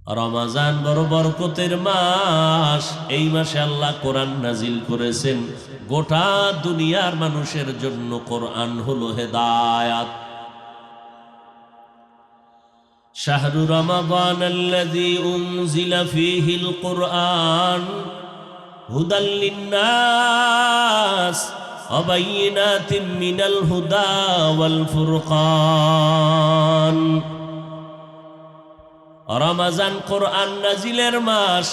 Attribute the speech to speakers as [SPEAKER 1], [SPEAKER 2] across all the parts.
[SPEAKER 1] রমজান বড় বরকতের মাস। এই মাসে আল্লাহ কোরআন নাজিল করেছেন। গোটা দুনিয়ার মানুষের জন্য কোরআন হলো হেদায়াত। শাহরু রমাদান আল্লাযী উনজিলা ফীহিল কুরআন হুদাল লিন্নাস ওয়া বায়িনাতিম মিনাল হুদা ওয়াল ফুরকান। রমজান কোরআন নাজিলের মাস।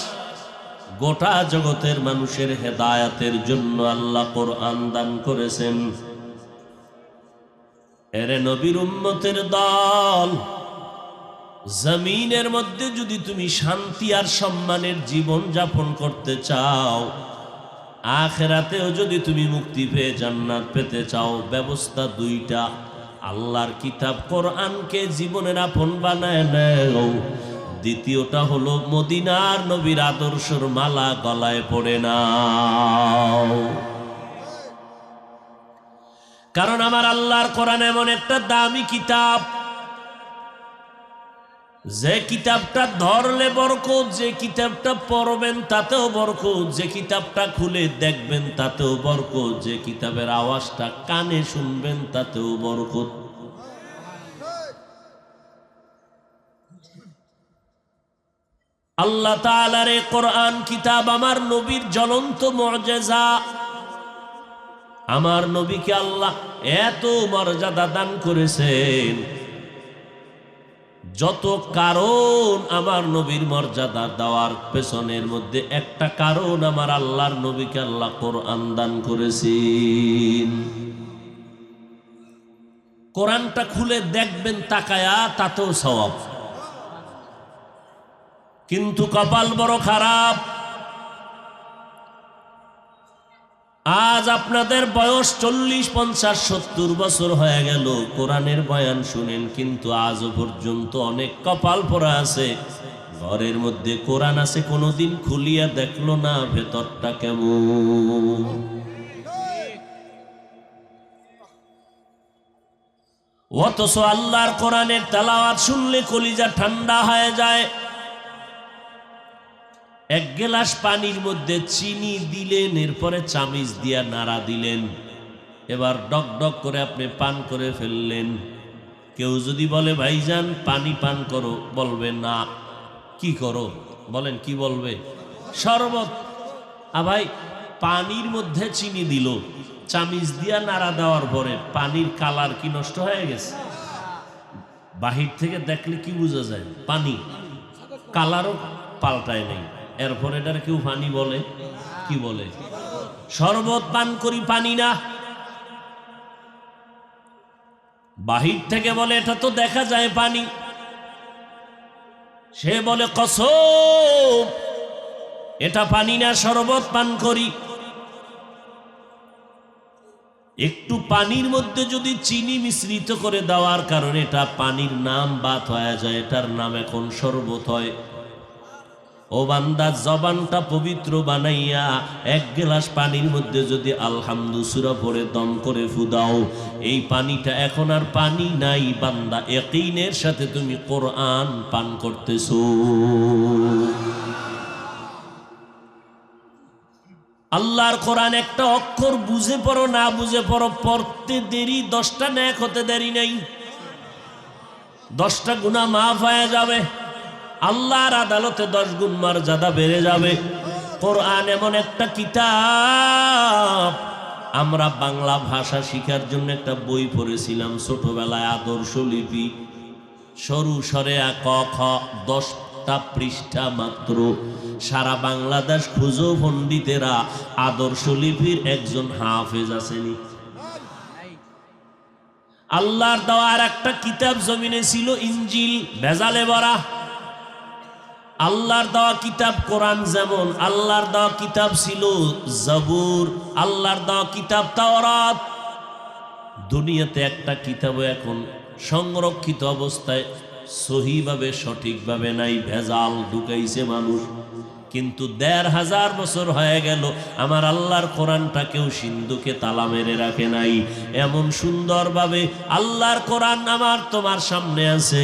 [SPEAKER 1] গোটা জগতের মানুষের হেদায়াতের জন্য আল্লাহ কোরআন দান করেছেন। এরে নবীর উম্মতের দল, জমিনের মধ্যে যদি তুমি শান্তি আর সম্মানের জীবন যাপন করতে চাও, আখিরাতেও যদি তুমি মুক্তি পেয়ে জান্নাত পেতে চাও, ব্যবস্থা দুইটা। আল্লাহর কিতাব কোরআনকে জীবনের আপন বানায় নাও। দ্বিতীয়টা হলো মদিনার নবীর আদর্শের মালা গলায় পড়ে নাও। কারণ আমার আল্লাহর কোরআন এমন একটা দামি কিতাব, যে কিতাবটা ধরলে বরকত, যে কিতাবটা পড়বেন তাতেও বরকত, যে কিতাবটা খুলে দেখবেন তাতেও বরকত, যে কিতাবের আওয়াজটা কানে শুনবেন তাতেও বরকত। আল্লাহ তাআলার এই কোরআন কিতাব আমার নবীর জ্বলন্ত মুআজিজা। আমার নবীকে আল্লাহ এত মর্যাদা দান করেছেন। যত কারণ আমার নবীর মর্যাদা দেওয়ার পেছনের মধ্যে একটা কারণ, আমার আল্লাহর নবীকে আল্লাহ কোরআন দান করেছেন। কোরআনটা খুলে দেখবেন তাকায়া, তাতেও সওয়াব। কিন্তু কপাল বড় খারাপ। আজ আপনাদের বয়স 40, 50, 70 বছর হয়ে গেল, কোরআনের বয়ান শুনেন, কিন্তু আজও পর্যন্ত অনেক কপাল পড়া আছে। ঘরের মধ্যে কোরআন আছে, কোনোদিন খুলিয়া দেখলো না ভেতরটা কেমন। অথচ আল্লাহর কোরআনের তেলাওয়াত শুনলে কলিজা ঠান্ডা হয়ে যায়। এক গ্লাস পানির মধ্যে চিনি দিলেন, এরপরে চামিচ দিয়া নাড়া দিলেন, এবার ডক ডক করে আপনি পান করে ফেললেন। কেউ যদি বলে ভাইজান পানি পান করো, বলবে না। কি করো বলেন, কি বলবে? শরবত। ভাই পানির মধ্যে চিনি দিল, চামিচ দিয়া নাড়া দেওয়ার পরে পানির কালার কি নষ্ট হয়ে গেছে? বাহির থেকে দেখলে কি বোঝা যায়? পানি, কালারও পাল্টায় নেই। এরপর এটার কেউ পানি বলে? কি বলে? শরবত পান করি, পানি না। বাহির থেকে বলে এটা তো দেখা যায় পানি, সে বলে কসম এটা পানি না, শরবত পান করি। একটু পানির মধ্যে যদি চিনি মিশ্রিত করে দেওয়ার কারণে এটা পানির নাম বাদ হয়ে যায়, এটার নাম এখন শরবত হয়। ও বান্দা, জবানটা পবিত্র বানাইয়া এক গ্লাস পানির মধ্যে যদি আলহামদু সূরা পড়ে দম করে ফুদাও, এই পানিটা এখন আর পানি নাই বান্দা, ইয়াকিনের সাথে তুমি কোরআন পান করতেছো। আল্লাহর কোরআন একটা অক্ষর বুঝে পড়ো না বুঝে পড়ো, পড়তে দেরি 10টা নেক হতে দেরি নেই, 10টা গুনাহ মাফ হয়ে যাবে। আল্লাহর আদালতে 10 গুণ মর্যাদা বেড়ে যাবে। কোরআন এমন একটা কিতাব। আমরা বাংলা ভাষা শিখার জন্য একটা বই পড়েছিলাম ছোটবেলায়, আদর্শ লিপি। সরু সরে ক খ, 10টা পৃষ্ঠা মাত্র। সারা বাংলাদেশ খুঁজো পণ্ডিতেরা, আদর্শ লিপির একজন হাফেজ আসেনি। আল্লাহর দেওয়া আর একটা কিতাব জমিনে ছিল, ইনজিল, ভেজালে ভরা। আল্লাহর দেওয়া কিতাব কোরআন যেমন, আল্লাহর দেওয়া কিতাব ছিল জবুর, আল্লাহর দেওয়া কিতাব তাওরাত। দুনিয়াতে একটা কিতাবও এখন সংরক্ষিত অবস্থায় সহিভাবে সঠিকভাবে নাই, ভেজাল ঢুকাইছে মানুষ। কিন্তু 1500 বছর হয়ে গেল আমার আল্লাহর কোরআনটা কেউ সিন্ধুকে তালা মেরে রাখে নাই। এমন সুন্দরভাবে আল্লাহর কোরআন আমার তোমার সামনে আছে,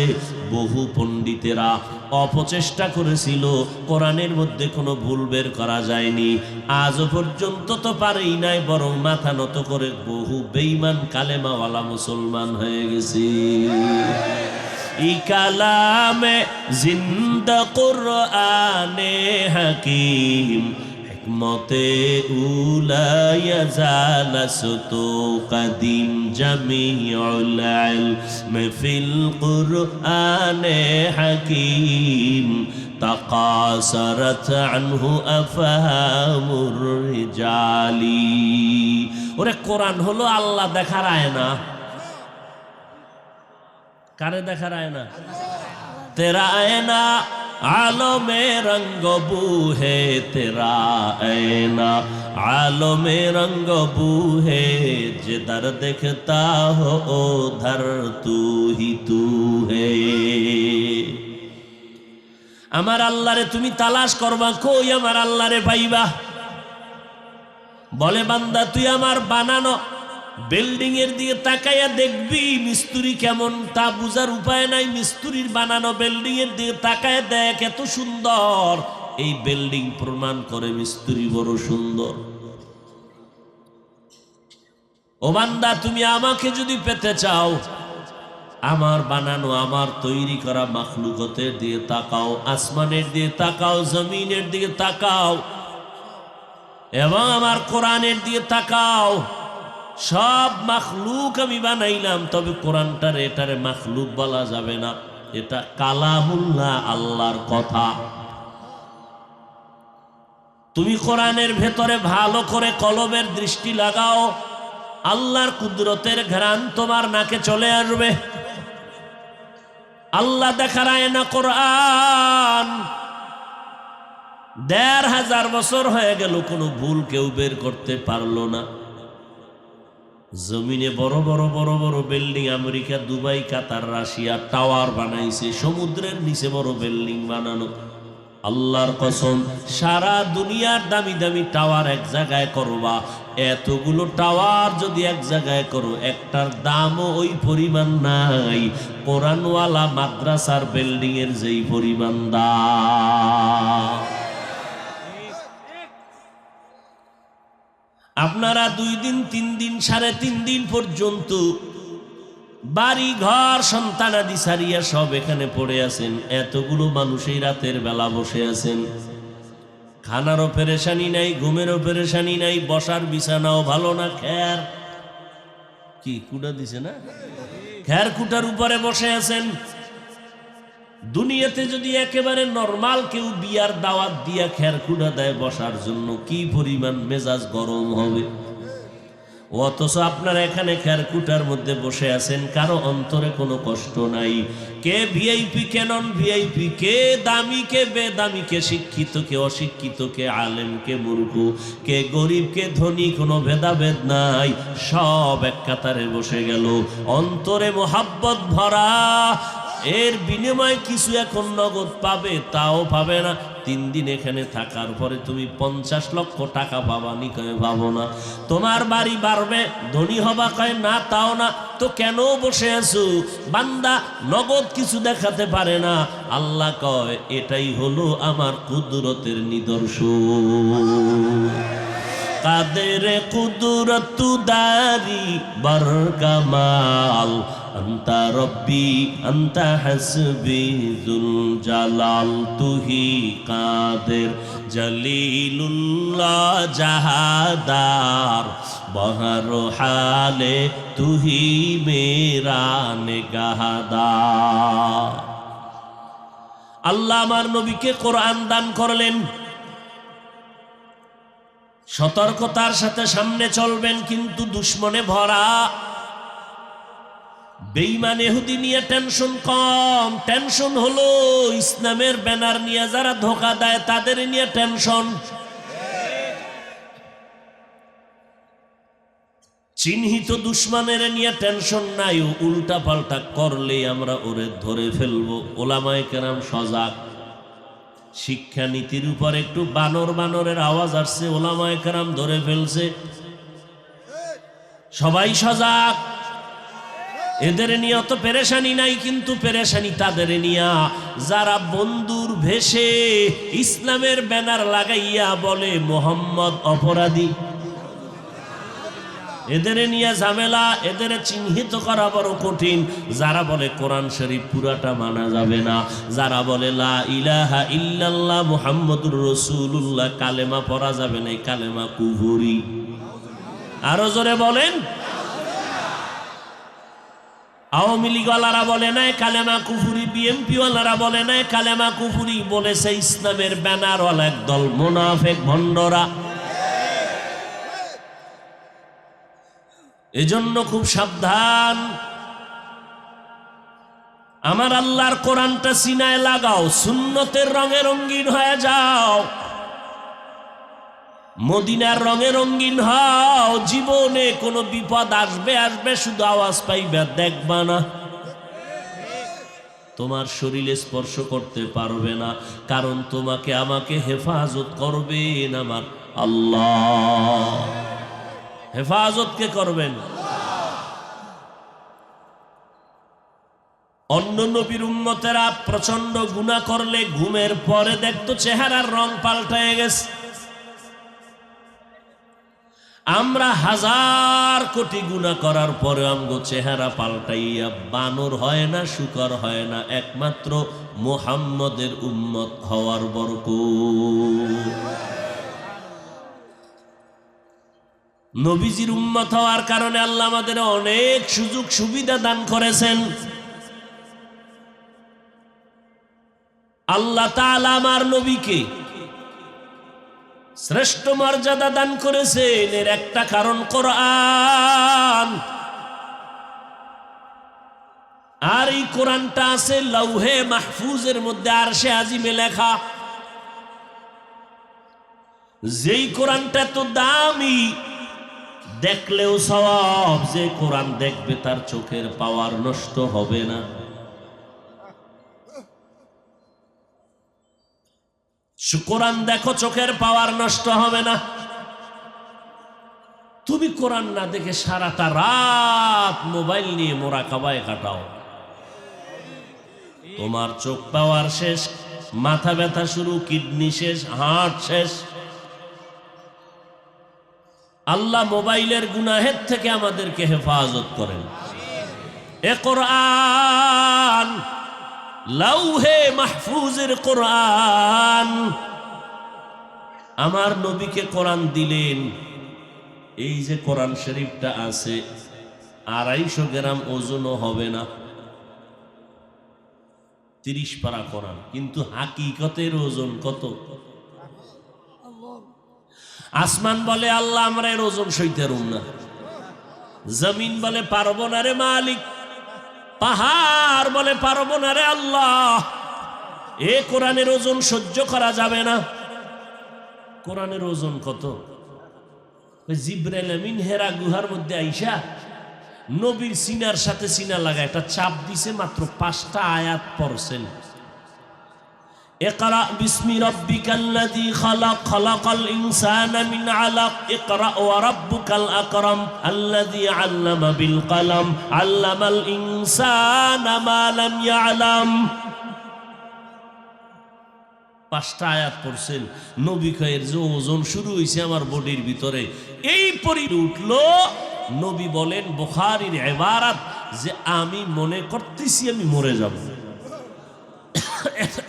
[SPEAKER 1] বহু পণ্ডিতেরা অপচেষ্টা করেছিল, কোরআনের মধ্যে কোনো ভুল বের করা যায়নি। আজও পর্যন্ত তো পারেই নাই, বরং মাথা নত করে বহু বেঈমান কালেমাওয়ালা মুসলমান হয়ে গেছে। ই কালামে জিন্দা কুরআনে হাকিম মতে উলায়া জালাসতু কদিম জামিউল ইলম ফিল কুরআনে হাকিম তাকাসারাত আনহু আফহামুর রিজালি। ওরে কোরআন হলো আল্লাহ দেখার আয়না। কারে দেখার আয়না? তেরা আয়না आलमे रंग बू है तेरा ऐना, आलमे रंग बू है जिधर देखता हो उधर तू ही तू है। আমার আল্লাহরে তুমি তালাশ করবা, কই আমার আল্লাহরে পাইবা? বলে বান্দা তুই আমার বানানো বিল্ডিং এর দিকে তাকাইয়া দেখবি মিস্ত্রি কেমন, তা বুঝার উপায় নাই। মিস্ত্রির বানানো বিল্ডিং এর দিকে তাকায় দেখ এত সুন্দর, এই বিল্ডিং প্রমাণ করে মিস্ত্রি বড় সুন্দর। ও বান্দা তুমি আমাকে যদি পেতে চাও, আমার বানানো আমার তৈরি করা মাখলুকতের দিকে তাকাও, আসমানের দিকে তাকাও, জমিনের দিকে তাকাও, এবং আমার কোরআনের দিকে তাকাও। সব মাখলুক আমি বানাইলাম, তবে কোরআনটারে এটারে মাখলুক বলা যাবে না, এটা কালামুল্লাহ, আল্লাহর কথা। তুমি কোরআনের ভেতরে ভালো করে কলবের দৃষ্টি লাগাও, আল্লাহর কুদরতের ঘ্রাণ তোমার নাকে চলে আসবে। আল্লাহ দেখার আয়না কোরআন। ১৫০০ বছর হয়ে গেল, কোনো ভুল কেউ বের করতে পারলো না। জমিনে বড় বড় বড় বড় বিল্ডিং, আমেরিকা, দুবাই, কাতার, রাশিয়া টাওয়ার বানাইছে, সমুদ্রের নিচে বড় বিল্ডিং বানানো। আল্লাহর কসম, সারা দুনিয়ার দামি দামি টাওয়ার এক জায়গায় করবা, এতগুলো টাওয়ার যদি এক জায়গায় করো, একটার দামও ওই পরিমাণ নাই কোরআনওয়ালা মাদ্রাসার বিল্ডিং এর যেই পরিমাণ দাম। আপনারা 2 দিন 3 দিন 3.5 দিন পর্যন্ত বাড়ি ঘর সন্তানাদি সারিয়া সব এখানে পড়ে আছেন, এতগুলো মানুষ এই রাতের বেলা বসে আছেন। খানারও পেরেশানি নাই, ঘুমেরও পেরেশানি নাই, বসার বিছানাও ভালো না, খ্যার কি কুটা দিছে না, খ্যার কুটার উপরে বসে আছেন। দুনিয়াতে যদি একেবারে নরমাল কেউ বিয়ার দাওয়াত দিয়া খেরকুড়া দেয় বসার জন্য, কি পরিমাণ মেজাজ গরম হবে। অথচ আপনারা এখানে খেরকুটার মধ্যে বসে আছেন, কারো অন্তরে কোনো কষ্ট নাই। কে ভিআইপি, কে নন ভিআইপি, কে দামি, কে বেদামি, কে শিক্ষিত, কে অশিক্ষিত, কে আলেম, কে মূর্খ, কে গরিব, কে ধনী, কোনো ভেদাভেদ নাই। সব এক কাতারে বসে গেল, অন্তরে মোহাব্বত ভরা। এর বিনিময়ে কিছু এখন নগদ পাবে, তাও পাবে না। 3 দিন এখানে থাকার পরে তুমি 50 লক্ষ টাকা পাবা নি, কয়ে ভাবো না। তোমার বাড়ি বাড়বে, ধনী হবা, কয় না, তাও না। তো কেন বসে আছো? বান্দা নগদ কিছু দেখাতে পারে না, আল্লাহ কয় এটাই হলো আমার কুদরতের নিদর্শন। কাদের কুদরত দারি বরকামাল, আন্তা রব্বি আন্তা হাসবি যুল জালাল, তুহি কাদের জলিলুল্লাহ জাহাদার, বহর হালে তুহি মেরা নিগাহদার। আল্লাহ আমার নবীকে কোরআন দান করলেন, সতর্কতার সাথে সামনে চলবেন, কিন্তু দুশ্মনে ভরা। বেঈমান ইহুদি নিয়ে টেনশন কম, টেনশন হলো ইসলামের ব্যানার নিয়ে যারা ধোঁকা দেয় তাদের নিয়ে টেনশন। চিহ্নিত দুশ্মনের নিয়ে টেনশন নাই, উল্টা পাল্টা করলে আমরা ওরে ধরে ফেলবো। ওলামায়ে কেরাম সজাগ। শিক্ষানীতির উপর একটু বানরের আওয়াজ আসছে, ওলামায়ে কেরাম ধরে ফেলছে। সবাই সজাগ। এদের নিয়ে অত পেরেশানি নাই, কিন্তু পেরেশানি তাদের নিয়া যারা বন্ধুর ভেষে ইসলামের ব্যানার লাগাইয়া বলে মোহাম্মদ অপরাধী। এদের নিয়ে ঝামেলা, এদের চিহ্নিত করা বড় কঠিন। যারা বলে কোরআন শরীফ পুরাটা মানা যাবে না, যারা বলে লা ইলাহা ইল্লাল্লাহ মুহাম্মাদুর রাসূলুল্লাহ কালেমা পড়া যাবে না, কালেমা কুফরি। আরো জোরে বলেন। আওয়ামী লীগ ওয়ালারা বলে নাই কালেমা কুফরি, বিএনপি ওয়ালারা বলে নাই কালেমা কুফরি, বলেছে ইসলামের ব্যানার ওয়ালা একদল মুনাফিক ভণ্ডরা। এজন্য খুব সাবধান। আমার আল্লাহর কোরআনটা সিনায় লাগাও, সুন্নতের রঙে রঙিন হয়ে যাও, মদিনার রঙে রঙিন হও। জীবনে কোনো বিপদ আসবে আসবে, শুধু আওয়াজ পাইবে, দেখবা না। তোমার শরীরে স্পর্শ করতে পারবে না, কারণ তোমাকে আমাকে হেফাজত করবেন আমার আল্লাহ। হেফাজত কে করবেন? অন্য নবীর উম্মতেরা প্রচন্ড গুনাহ করলে ঘুমের পরে দেখতো চেহারার রং পাল্টায় গেছে। আমরা হাজার কোটি গুনাহ করার পরে আমগো চেহারা পাল্টাইয়া বানর হয় না, শুকর হয় না, একমাত্র মুহাম্মদের উম্মত হওয়ার বরকত। নবীজির উম্মত হওয়ার কারণে আল্লাহ আমাদের অনেক সুযোগ সুবিধা দান করেছেন। আল্লাহ তাআলা আমার নবীকে শ্রেষ্ঠ মর্যাদা দান করেছেন, এর একটা কারণ কোরআন। আর এই কোরআনটা আছে লৌহে মাহফুজের মধ্যে, আরশে আজিমে লেখা। যেই কোরআনটা তো দামি, দেখলেও সওয়াব। যে কোরআন দেখবে তার চোখের পাওয়ার নষ্ট হবে না। কোরআন দেখো, চোখের পাওয়ার নষ্ট হবে না। তুমি কোরআন না দেখে সারাটা রাত মোবাইল নিয়ে মোরাকাবায় কাটাও, তোমার চোখ পাওয়ার শেষ, মাথা ব্যথা শুরু, কিডনি শেষ, হার্ট শেষ। আল্লাহ মোবাইলের গুনাহের থেকে আমাদেরকে হেফাজত করেন। এ কোরআন লৌহে মাহফুজের কোরআন। আমার নবীকে কোরআন দিলেন। এই যে কোরআন শরীফটা আছে, 250 গ্রাম ওজনও হবে না, 30 পারা কোরআন, কিন্তু হাকিকতের ওজন কত? আসমান বলে আল্লাহ আমরা এর ওজন সইতে পারুম না, জমিন বলে পারবো না রে মালিক, পাহাড় বলে পারবো না রে আল্লাহ, এ কোরআনের ওজন সহ্য করা যাবে না। কোরআনের ওজন কত? জিবরাইল আমিন হেরা গুহার মধ্যে আইসা নবীর সিনার সাথে সিনা লাগা একটা চাপ দিছে, মাত্র 5টা আয়াত পড়ছেন। ইকরা বিসমি রাব্বিকাল্লাযী খালাক, খালাকাল ইনসানা মিন আলাক, ইকরা ওয়া রাব্বুকাল আকরাম আল্লাযী আল্লামা বিল কলম, আল্লামাল ইনসানা মা লাম ইয়ালাম। 5টা আয়াত পড়ছেন। নবী কয়ের যে ওজন শুরু হয়েছে আমার বডির ভিতরে, এই পরি উঠলো। নবী বলেন, বুখারীর ইবারত, যে আমি মনে করতেছি আমি মরে যাব,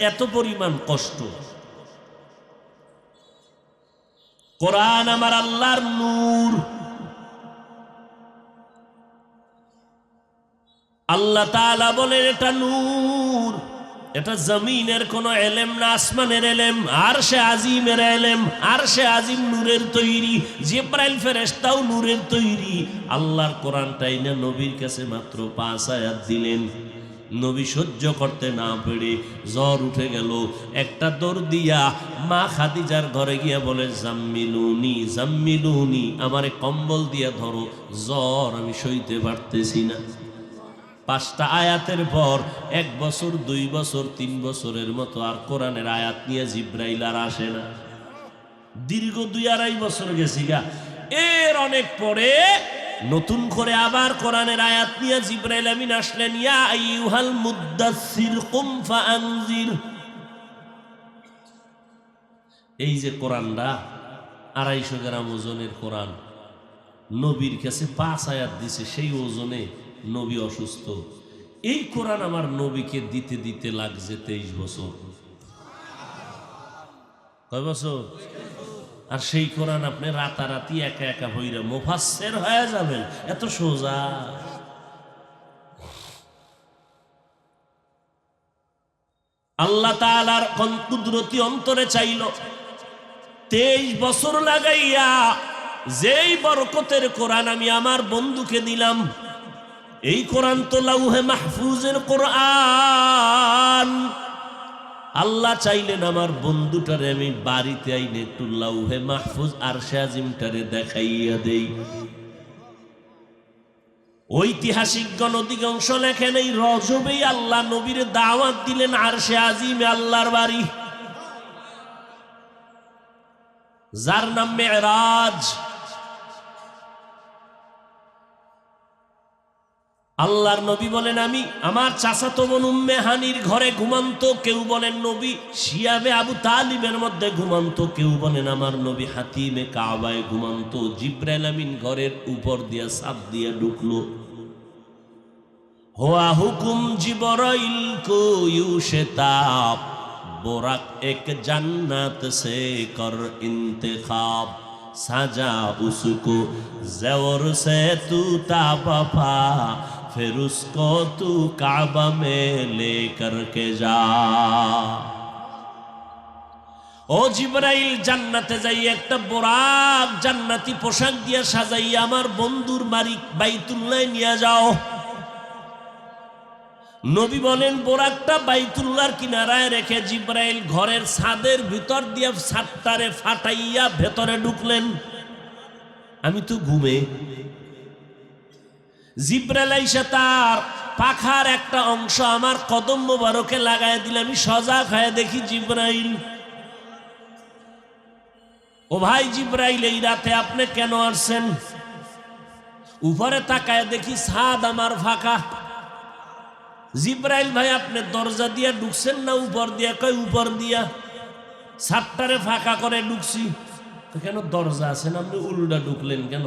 [SPEAKER 1] এত পরিমাণ কষ্ট। কোরআন আমার আল্লাহর নূর। আল্লাহ তাআলা বলেন এটা নূর, এটা জমিনের কোন এলেম না, আসমানের এলেম, আরশে আজিমের এলেম। আরশে আজিম নূরের তৈরি, জিবরাইল ফেরেশতাও নূরের তৈরি। আল্লাহর কোরআনটাই না নবীর কাছে মাত্র 5 আয়াত দিলেন। নবী সহ্য করতে না পেরে জ্বর উঠে গেল। একটা দৌড় দিয়া মা খাদিজার ঘরে গিয়া বলে, জাম্মিলুনি জাম্মিলুনি, আমারে কম্বল দিয়া ধরো, জ্বর আমি সইতে পারতেছি না। 5টা আয়াতের পর 1 বছর 2 বছর 3 বছরের মতো আর কোরআনের আয়াত নিয়ে জিবরাইল আর আসে না। দীর্ঘ 2-2.5 বছর গেছি গা। এর অনেক পরে নতুন করে আবার কোরআনের আয়াত নিয়ে জিবরাইল আমিন আসলেন, ইয়া আইয়ুহাল মুদ্দাসসির কুম ফাআনজির। এই যে কোরআনটা 250 গ্রাম ওজনের কোরআন, নবীর কাছে 5 আয়াত দিছে, সেই ওজনে নবী অসুস্থ। এই কোরআন আমার নবীকে দিতে দিতে লাগছে 23 বছর। কয় বছর? আর সেই কোরআন আপনি রাতারাতি একা একা হইরা মুফাসসির হয়ে যাবেন, এত সোজা? আল্লাহ তাআলার কোন কুদরতি অন্তরে চাইল 23 বছর লাগাইয়া যেই বরকতের কোরআন আমি আমার বন্ধুকে দিলাম, এই কোরআন তো লাউহে মাহফুজের কোরআন। আল্লাহ চাইলেন আমার বন্ধুটারে আমি বাড়িতে আইনে একটু লাউহে মাহফুজ আরশে আজিমটারে দেখাইয়া দেই। ঐতিহাসিকগণ অধিকাংশ লেখেন এই রজবেই আল্লাহ নবীর দাওয়াত দিলেন আরশে আজিমে, আল্লাহর বাড়ি, যার নাম মেরাজ। আল্লাহর নবী বলেন আমি আমার চাচাতো বোন উম্মে হানির ঘরে ঘুমান্ত, কেউ বলেন নবী শিয়াবে আবু তালিবের মধ্যে ঘুমান্ত, কেউ বলেন আমার নবী হাতিমে কাবায় ঘুমান্ত। জিবরাইল আমিন ঘরের উপর দিয়া ছাদ দিয়া ঢুকলো। হুয়া হুকুম জিবরাইল কো ইউশতাব, बोरक एक जन्नत से कर इंतखाब, सजा उसको ज़ेवर से तू ताबफा, फिर उसको तू काबा में लेकर के जा। ও জিবরাইল, জান্নাতে যাই একটা বোরাক জান্নাতি পোশাক দিয়ে সাজাইয়া আমার বন্ধুর বাড়ি বাইতুল্লাহ নিয়ে যাও। নবী বলেন বোরাকটা বাইতুল্লাহর কিনারায় রেখে জিবরাইল ঘরের ছাদের ভিতর দিয়ে ছাদটারে ফাটাইয়া ভেতরে ঢুকলেন। আমি তো ঘুমে। জিবরাইল আইসা তার পাখার একটা অংশ আমার কদম মোবারকে লাগায় দিলে আমি সজাগ হয়ে দেখি জিবরাইল। ও ভাই জিবরাইল, এই রাতে আপনি কেন আসছেন? উপরে তাকায় দেখি ছাদ আমার ফাঁকা। জিবরাইল ভাই, আপনি দরজা দিয়ে ঢুকছেন না উপর দিয়া? কয় উপর দিয়া। ছাদটারে ফাঁকা করে ঢুকছি। কেন দরজা আছেন, আপনি উল্টা ঢুকলেন কেন?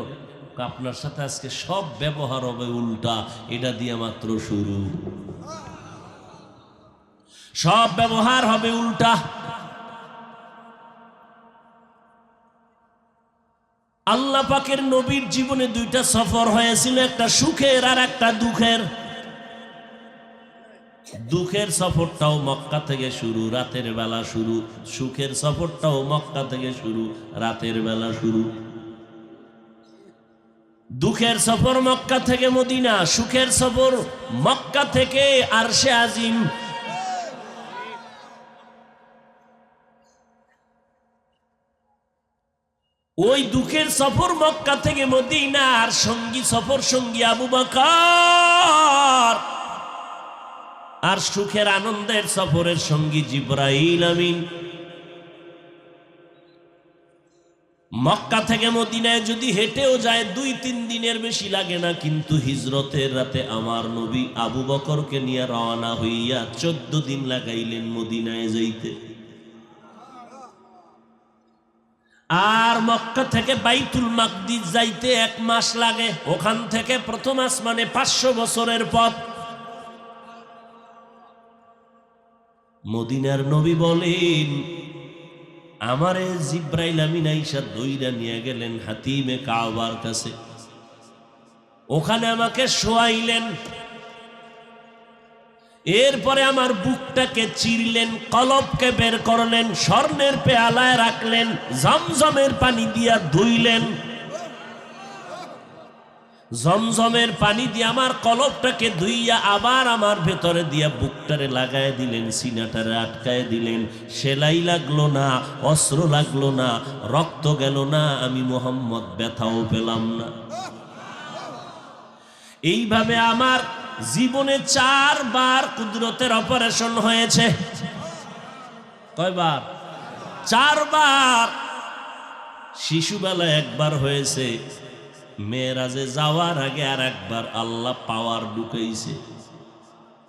[SPEAKER 1] আপনার সাথে আজকে সব ব্যবহার হবে উল্টা, এটা দিয়ে মাত্র শুরু। সব ব্যবহার হবে উল্টা। আল্লাহ পাকের নবীর জীবনে দুইটা সফর হয়েছিল, একটা সুখের আর একটা দুঃখের। দুঃখের সফরটাও মক্কা থেকে শুরু, রাতের বেলা শুরু। সুখের সফরটাও মক্কা থেকে শুরু, রাতের বেলা শুরু। দুঃখের সফর মক্কা থেকে মদিনা, সুখের সফর মক্কা থেকে আরশে আজিম। ওই দুঃখের সফর মক্কা থেকে মদিনা, আর সঙ্গী সফর সঙ্গী আবু বকর, আর সুখের আনন্দের সফরের সঙ্গী জিবরাইল আমিন। মক্কা থেকে মদিনায় যদি হেঁটেও যায় 2-3 দিনের বেশি লাগে না, কিন্তু হিজরতের রাতে আমার নবী আবু বকরকে নিয়ে রওনা হইয়া 14 দিন লাগাইলেন মদিনায় যাইতে। আর মক্কা থেকে বাইতুল মাকদিস যাইতে 1 মাস লাগে। ওখান থেকে প্রথম আসমানে 500 বছরের পথ। মদিনার নবী বলেন আমারে জিবরাইল আমিন আইসা দইরা নিয়ে গেলেন হাতিমে কাবার কাছে। ওখানে আমাকে শোয়াইলেন। এরপরে আমার বুকটাকে চিরলেন, কলবকে বের করলেন, স্বর্ণের পেয়ালায় রাখলেন, জমজমের পানি দিয়া ধুইলেন। জমজমের পানি দিয়ে আমার কলবটাকে ধুইয়া আবার আমার ভেতরে দিয়া বুকটারে লাগায় দিলেন, সিনাটারে আটকায় দিলেন। সেলাই লাগলো না, অস্ত্র লাগলো না, রক্ত গেল না, আমি মোহাম্মদ ব্যথাও পেলাম না। এইভাবে আমার জীবনে 4 বার কুদরতের অপারেশন হয়েছে। কয়বার? 4 বার। শিশুবেলায় 1 বার হয়েছে, মেরাজে যাওয়ার আগে আর একবার আল্লাহ পাওয়ার ঢুকাইছে,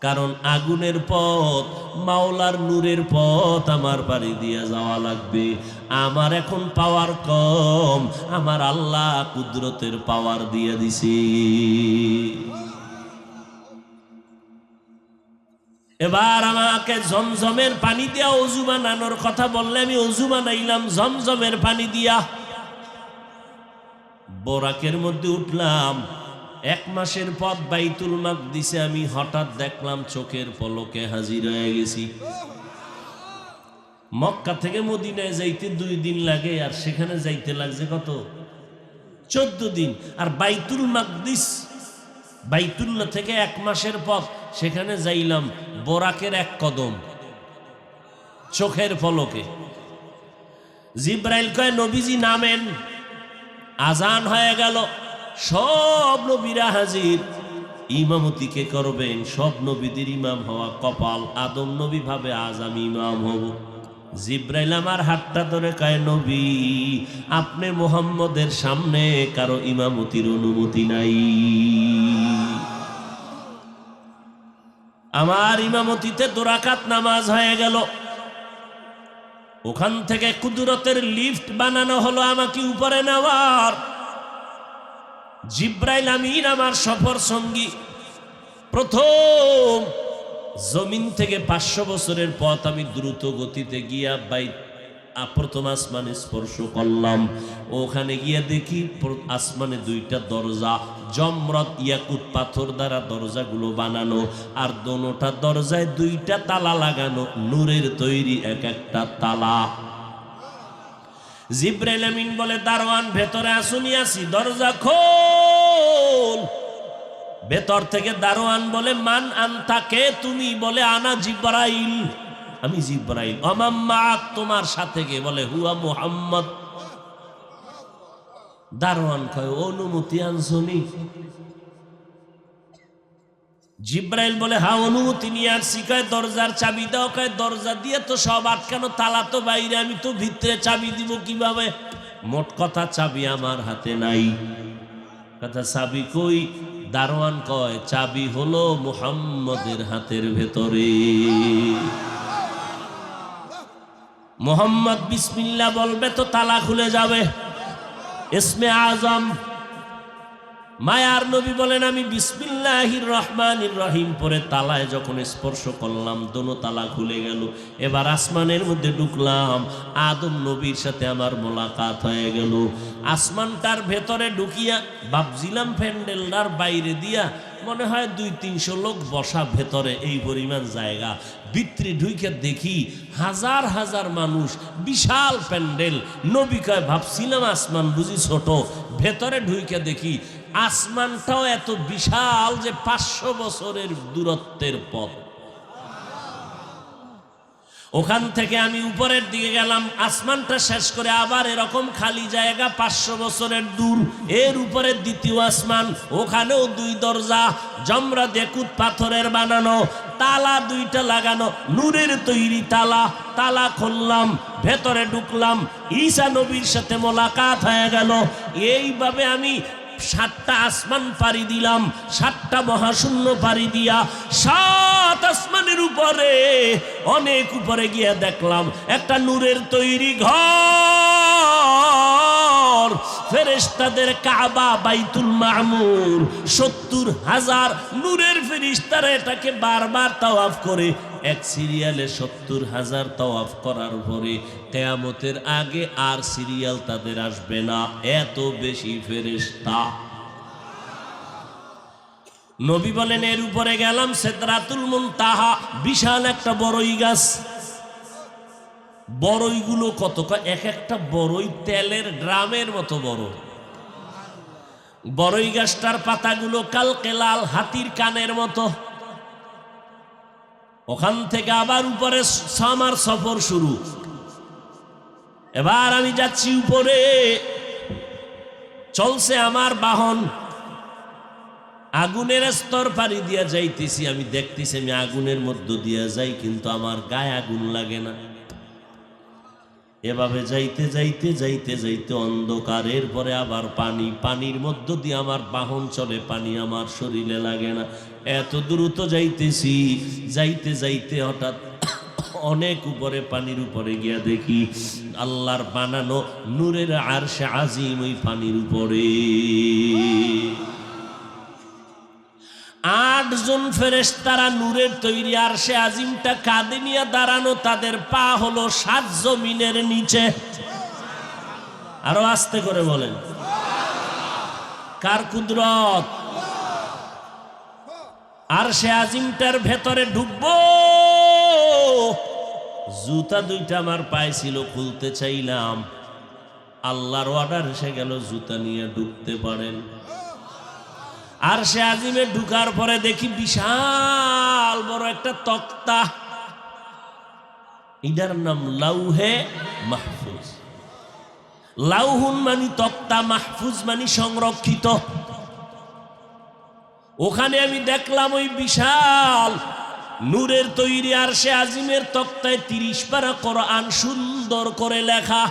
[SPEAKER 1] কারণ আগুনের পথ, মাওলার নূরের পথ আমার পাড়ি দিয়ে যাওয়া লাগবে। আমার এখন পাওয়ার কম, আমার আল্লাহ কুদরতের পাওয়ার দিয়ে দিছে। এবার আমাকে জমজমের পানি দিয়া অজু বানানোর কথা বললে আমি অজু বানাইলাম জমজমের পানি দিয়া। বোরাকের মধ্যে উঠলাম, 1 মাসের পথ বাইতুল মাকদিসে আমি হঠাৎ দেখলাম চোখের পলকে হাজির হয়ে গেছি। মক্কা থেকে মদিনায় যাইতে 2 দিন লাগে, আর সেখানে যাইতে লাগছে কত? 14 দিন। আর বাইতুল মাকদিস, বাইতুল্লাহ থেকে 1 মাসের পথ, সেখানে যাইলাম বোরাকের 1 কদম, চোখের পলকে। জিব্রাইল কয় নবীজি নামেন। আজান হয়ে গেল, সব নবীরা হাজির। ইমামতি কে করবেন? সব নবীদের ইমাম হওয়া কপাল। আদম নবী ভাবে আজ আমি ইমাম হব। জিব্রাইল আমার হাতটা ধরে কয় নবী, আপনি মুহাম্মদের সামনে কারো ইমামতির অনুমতি নাই। আমার ইমামতিতে 2 রাকাত নামাজ হয়ে গেল। ওখান থেকে কুদরতের লিফট বানানো হলো আমাকে উপরে নেওয়ার। জিব্রাইল আমিন আমার সফর সঙ্গী। প্রথম জমিন থেকে 500 বছরের পথ আমি দ্রুত গতিতে গিয়া প্রথম আসমানে স্পর্শ করলাম। ওখানে গিয়া দেখি আসমানে 2টা দরজা, জমরত ইয়াকুত পাথর দ্বারা দরজাগুলো বানানো, আর দোনোটা দরজায় 2টা তালা লাগানো, নূরের তৈরি এক একটা তালা। জিব্রাইল আমিন বলে দারোয়ান ভেতরে আসুনি, আসি, দরজা খোল। ভেতর থেকে দারোয়ান বলে মান আনতা, কে তুমি? বলে আনা জিব্রাইল, আমি জিব্রাইল। অমাম্মা, তোমার সাথে কে? বলে হুয়া মুহাম্মদ। দারোয়ান কয় অনুমতি আনছনি? জিব্রাইল বলে হ্যাঁ অনুমতি নিয়ে আসছি। কয় দরজার চাবি দাও। কয় দরজা দিয়ে তো সব আটকানো, তালা তো বাইরে, আমি তো ভিতরে, চাবি দিব কিভাবে? মোট কথা চাবি আমার হাতে নাই। কথা চাবি কই? দারোয়ান কয় চাবি হলো মুহাম্মদের হাতের ভেতরে। মুহাম্মদ বিসমিল্লাহ বলবে তো তালা খুলে যাবে। ইসমে আজম, মায়ার নবী বলেন আমি বিসমিল্লাহির রহমানির রহিম পরে তালায় যখন স্পর্শ করলাম, দোনো তালা খুলে গেল। এবার আসমানের মধ্যে ঢুকলাম, আদম নবীর সাথে আমার মোলাকাত হয়ে গেল। আসমানটার ভেতরে ঢুকিয়া ভাবছিলাম প্যান্ডেলটার বাইরে দিয়া মনে হয় 200-300 লোক বসা, ভেতরে এই পরিমাণ জায়গা। ভিতরে ঢুকে দেখি হাজার হাজার মানুষ, বিশাল প্যান্ডেল। নবী কয় ভাবছিলাম আসমান বুঝি ছোট, ভেতরে ঢুকে দেখি আসমানটাও এত বিশাল যে 500 বছরের দূরত্বের পথ। ওখান থেকে আমি উপরের দিকে গেলাম, আসমানটা শেষ করে আবার এরকম খালি জায়গা 500 বছরের দূর। এর উপরে দ্বিতীয় আসমান, ওখানেও 2 দরজা, জমরা দেকুত পাথরের বানানো, তালা 2টা লাগানো, নূরের তৈরি তালা। তালা খুললাম, ভেতরে ঢুকলাম, ঈসা নবীর সাথে মোলাকাত হয়ে গেল। এইভাবে আমি 7টা আসমান পাড়ি দিলাম, 7টা মহাশূন্য পাড়ি দিয়া 7 আসমানের উপরে, অনেক উপরে গিয়ে দেখলাম একটা নূরের তৈরি ঘর, ফেরেশতাদের কাবা, বাইতুল মামুর। 70,000 নূরের ফেরেশতারা এটাকে বারবার তাওয়াফ করে। এক সিরিয়ালে 70,000 তাওয়াফ করার পরে কিয়ামতের আগে আর সিরিয়াল তাদের আসবে না, এত বেশি ফেরেশতা। নবী বলেন এর উপরে গেলাম সিদরাতুল মুনতাহা, বিশাল একটা বড়ই গাছ। বড়ইগুলো কত? এক একটা বড়ই তেলের ড্রামের মতো বড়। বড়ই গাছটার পাতাগুলো কালকেলাল, হাতির কানের মতো। ওখান থেকে আবার উপরে আমার সফর শুরু। এবার আমি যাচ্ছি উপরে, চলছে আমার বাহন, আগুনের স্তর পাড়ি দিয়া যাইতেছি। আমি দেখতেছি আমি আগুনের মধ্য দিয়া যাই, কিন্তু আমার গায়ে আগুন লাগে না। এভাবে যাইতে যাইতে যাইতে যাইতে অন্ধকারের পরে আবার পানি, পানির মধ্য দিয়ে আমার বাহন চলে, পানি আমার শরীরে লাগে না। এত দ্রুত যাইতেছি, যাইতে যাইতে হঠাৎ অনেক উপরে, পানির উপরে গিয়া দেখি আল্লাহর বানানো নূরের আরশে আজিম ওই পানির উপরে। 8 জন ফেরেশতারা নূরের তৈরি আরশে আজিমটা কাঁধে নিয়ে দাঁড়ানো, তাদের পা হলো 7 জমিনের নিচে। আরো আস্তে করে বলেন, কার কুদরত? আরশে আজিমটার ভেতরে ঢুকবো, জুতা 2টা আমার পায়ে ছিল, খুলতে চাইলাম, আল্লাহর অর্ডার এসে গেল জুতা নিয়ে ঢুকতে পারেন। আরশে আজিমে ঢুকার পরে দেখি বিশাল বড় একটা তক্তা, এটার নাম লাউহে মাহফুজ। লাউহুন মানে তক্তা, মাহফুজ মানে সংরক্ষিত। ওখানে আমি দেখলাম ওই বিশাল নূরের তৈরি আরশে আজিমের তক্তায় 30 পারা কোরআন সুন্দর করে লেখা।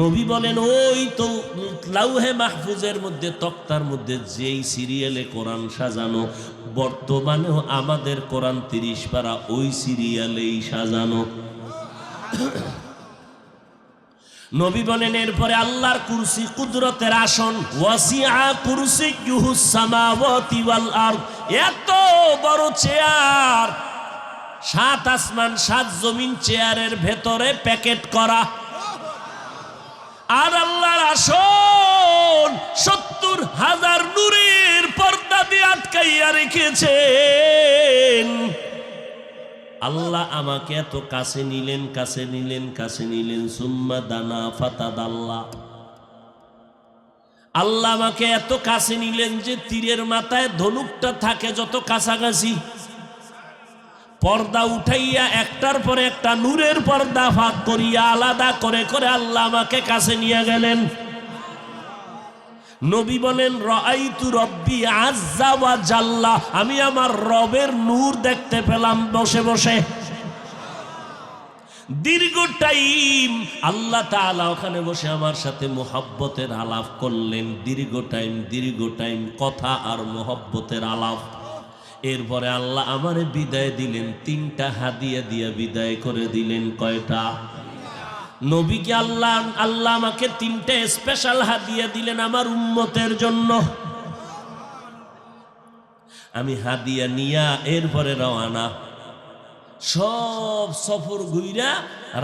[SPEAKER 1] নবী বলেন, ওই তো লাউহে মাহফুজের মধ্যে, তক্তার মধ্যে যেই সিরিয়ালে কোরআন সাজানো, বর্তমানেও আমাদের কোরআন 30 পারা ওই সিরিয়ালেই সাজানো। নবী বলেন, এরপরে আল্লাহর কুরসি, কুদরতের আসন, ওয়াসিআ কুরসিয়ুহুস সামাওয়াতি ওয়াল আরদ, এত বড় চেয়ার, 7 আসমান 7 জমিন চেয়ারের ভেতরে প্যাকেট করা। আর আল্লাহর আসন 70,000 নূরের পর্দা দিয়ে আটকাইয়া রেখেছেন। আল্লাহ আমাকে এত কাছে নিলেন, কাছে নিলেন, কাছে নিলেন। সুম্মা দানা ফাতাদাল্লাহ, আল্লাহ আমাকে এত কাছে নিলেন যে তীরের মাথায় ধনুকটা থাকে যত কাছাকাছি, পর্দা উঠাইয়া একটার পরে একটা নূরের পর্দা ফাঁক করিয়া আলাদা করে করে আল্লাহ আমাকে কাছে নিয়ে গেলেন। নবী বলেন, রাআইতু রব্বি আযজা ওয়া জাল্লা, আমি আমার রবের নূর দেখতে পেলাম বসে বসে। দীর্ঘ টাইম আল্লাহ তাআলা ওখানে বসে আমার সাথে মুহাব্বতের আলাপ করলেন। দীর্ঘ টাইম কথা আর মুহাব্বতের আলাপ। এরপরে আল্লাহ আমারে বিদায় দিলেন, 3টা হাদিয়া দিয়ে বিদায় করে দিলেন। কয়টা? নবীকে আল্লাহ আমাকে 3টে স্পেশাল হাদিয়া দিলেন আমার উম্মতের জন্য। আমি হাদিয়া নিয়া এরপরে রওয়ানা। সব সফর ঘুইরা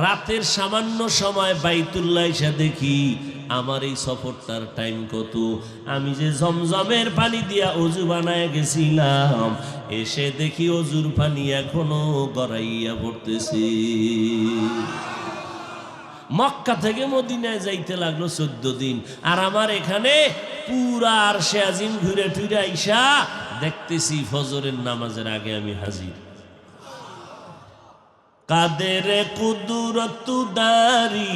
[SPEAKER 1] রাতের সামান্য সময় বাইতুল্লাহ এসে দেখি আমার এই সফরটার টাইম কত। আমি যে জমজমের পানি দিয়া অজু বানায় গেছিলাম, এসে দেখি অজুর পানি এখনো গড়াইয়া পড়তেছে। মক্কা থেকে মদিনায় যাইতে লাগলো 14 দিন। আর আমার এখানে পুরা আরশে আজিম ঘুরে ফিরে আইসা দেখতেছি ফজরের নামাজের আগে আমি হাজির। কাদের কুদরত দারি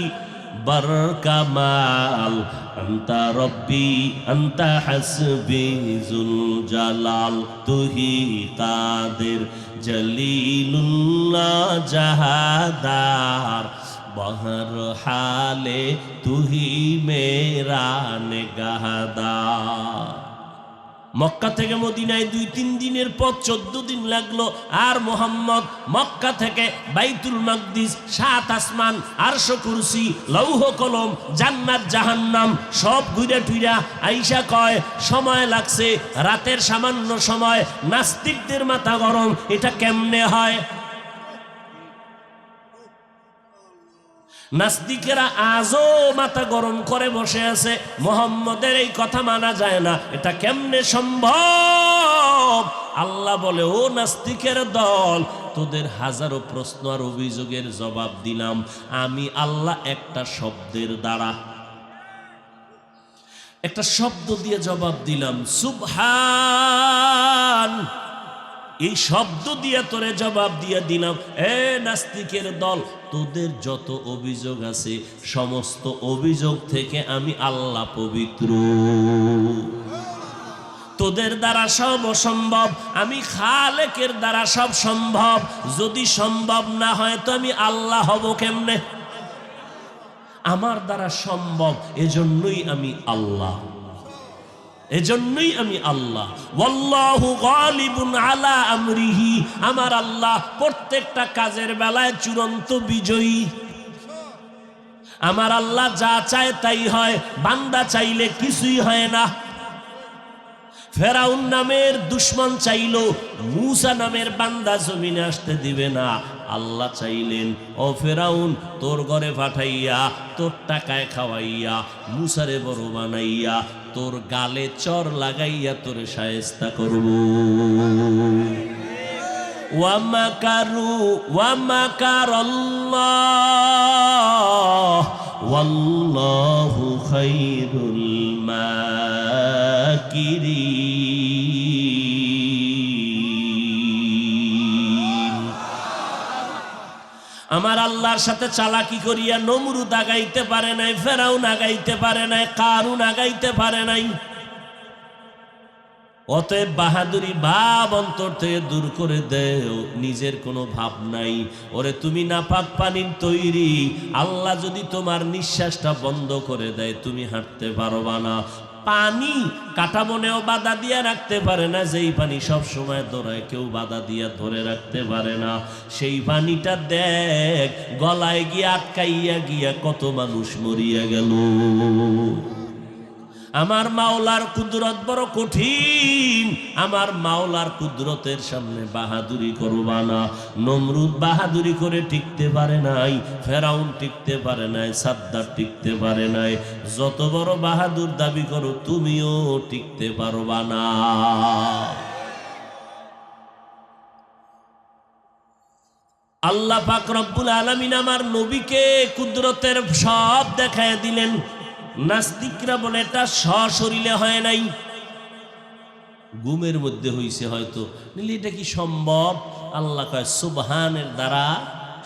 [SPEAKER 1] বার কামাল, আন্তা রব্বি আন্তা হাসবি জুল জালাল, তুহি কাদের জলিলুল্লাহ জাহাদার, বহর হালে তুহি মেরা নেগাহদার। মক্কা থেকে মদিনায় 2-3 দিনের পথ, 14 দিন লাগলো। আর মোহাম্মদ মক্কা থেকে বাইতুল মাকদিস, 7 আসমান, আরশ কুরসি, লৌহ কলম, জান্নাত জাহান্নাম সব ঘুরে টুইরা আইসা কয় সময় লাগছে রাতের সামান্য সময়। নাস্তিকদের মাথা গরম, এটা কেমনে হয়? নাস্তিকেরা আজও মাথা গরম করে বসে আছে, মুহাম্মদের এই কথা মানা যায় না, এটা কেমনে সম্ভব? আল্লাহ বলে, ও নাস্তিকের দল, তোদের হাজারো প্রশ্ন আর অভিযোগের জবাব দিলাম আমি আল্লাহ একটা শব্দের দ্বারা, একটা শব্দ দিয়ে জবাব দিলাম, সুবহান। এই শব্দ দিয়ে তোরে জবাব দিয়ে দিলাম, এ নাস্তিকের দল, তোদের যত অভিযোগ আছে সমস্ত অভিযোগ থেকে আমি আল্লাহ পবিত্র। তোদের দ্বারা সব অসম্ভব, আমি খালেকের দ্বারা সব সম্ভব। যদি সম্ভব না হয় তো আমি আল্লাহ হব কেমনে? আমার দ্বারা সম্ভব, এজন্যই আমি আল্লাহ, এজন্যই আমি আল্লাহ। ওয়াল্লাহু গালিবুন আলা আমরিহি, আমার আল্লাহ প্রত্যেকটা কাজের বেলায় চূড়ান্ত বিজয়ী। আমার আল্লাহ যা চায় তাই হয়, বান্দা চাইলে কিছুই হয় না। ফেরাউন নামের দুশমন চাইলো মূসা নামের বান্দা জমিনে আসতে দিবে না। আল্লাহ চাইলেন, ও ফেরাউন, তোর ঘরে পাঠাইয়া, তোর টাকায় খাওয়াইয়া, মূসারে বড় বানাইয়া, তোর গালে চর লাগাইয়া তোরে শায়েস্তা করব। ওয়ামাকারু ওয়ামাকারাল্লাহ ওয়াল্লাহু খায়রুল মাকিরিন। আমার আল্লাহর সাথে চালাকি করিয়া নমরুদ আগাইতে পারে নাই, ফেরাউন আগাইতে পারে নাই, কারুন আগাইতে পারে নাই। অতএব বাহাদুরি ভাব অন্তর থেকে দূর করে দেও, নিজের কোনো ভাব নাই। ওরে তুমি নাপাক পানির তৈরি, আল্লাহ যদি তোমার নিঃশ্বাসটা বন্ধ করে দেয় তুমি হাঁটতে পারবা না। পানি কাটা মনেও বাধা দিয়ে রাখতে পারে না, যেই পানি সব সময় দৌড়ায় কেউ বাধা দিয়ে ধরে রাখতে পারে না। সেই পানিটা দেখ গলায় গিয়ে আটকাইয়া গিয়া কত মানুষ মরিয়া গেল। আমার মাওলার কুদরত বড় কঠিন, আমার মাওলার কুদরতের সামনে বাহাদুরি করবা না। নমরুদ বাহাদুরি করে টিকতে পারে নাই, ফেরাউন টিকতে পারে নাই, সাদ্দার টিকতে পারে নাই। যত বড় বাহাদুর দাবি করো তুমিও টিকতে পারবা না। আল্লাহ পাক রব্বুল আলামিন আমার নবীকে কুদরতের সব দেখায় দিলেন। নাস্তিকরা বলে এটা সশরীরে হয় নাই, ঘুমের মধ্যে হইছে হয়তো, নিলে এটা কি সম্ভব? আল্লাহ কয় সুবহানের দ্বারা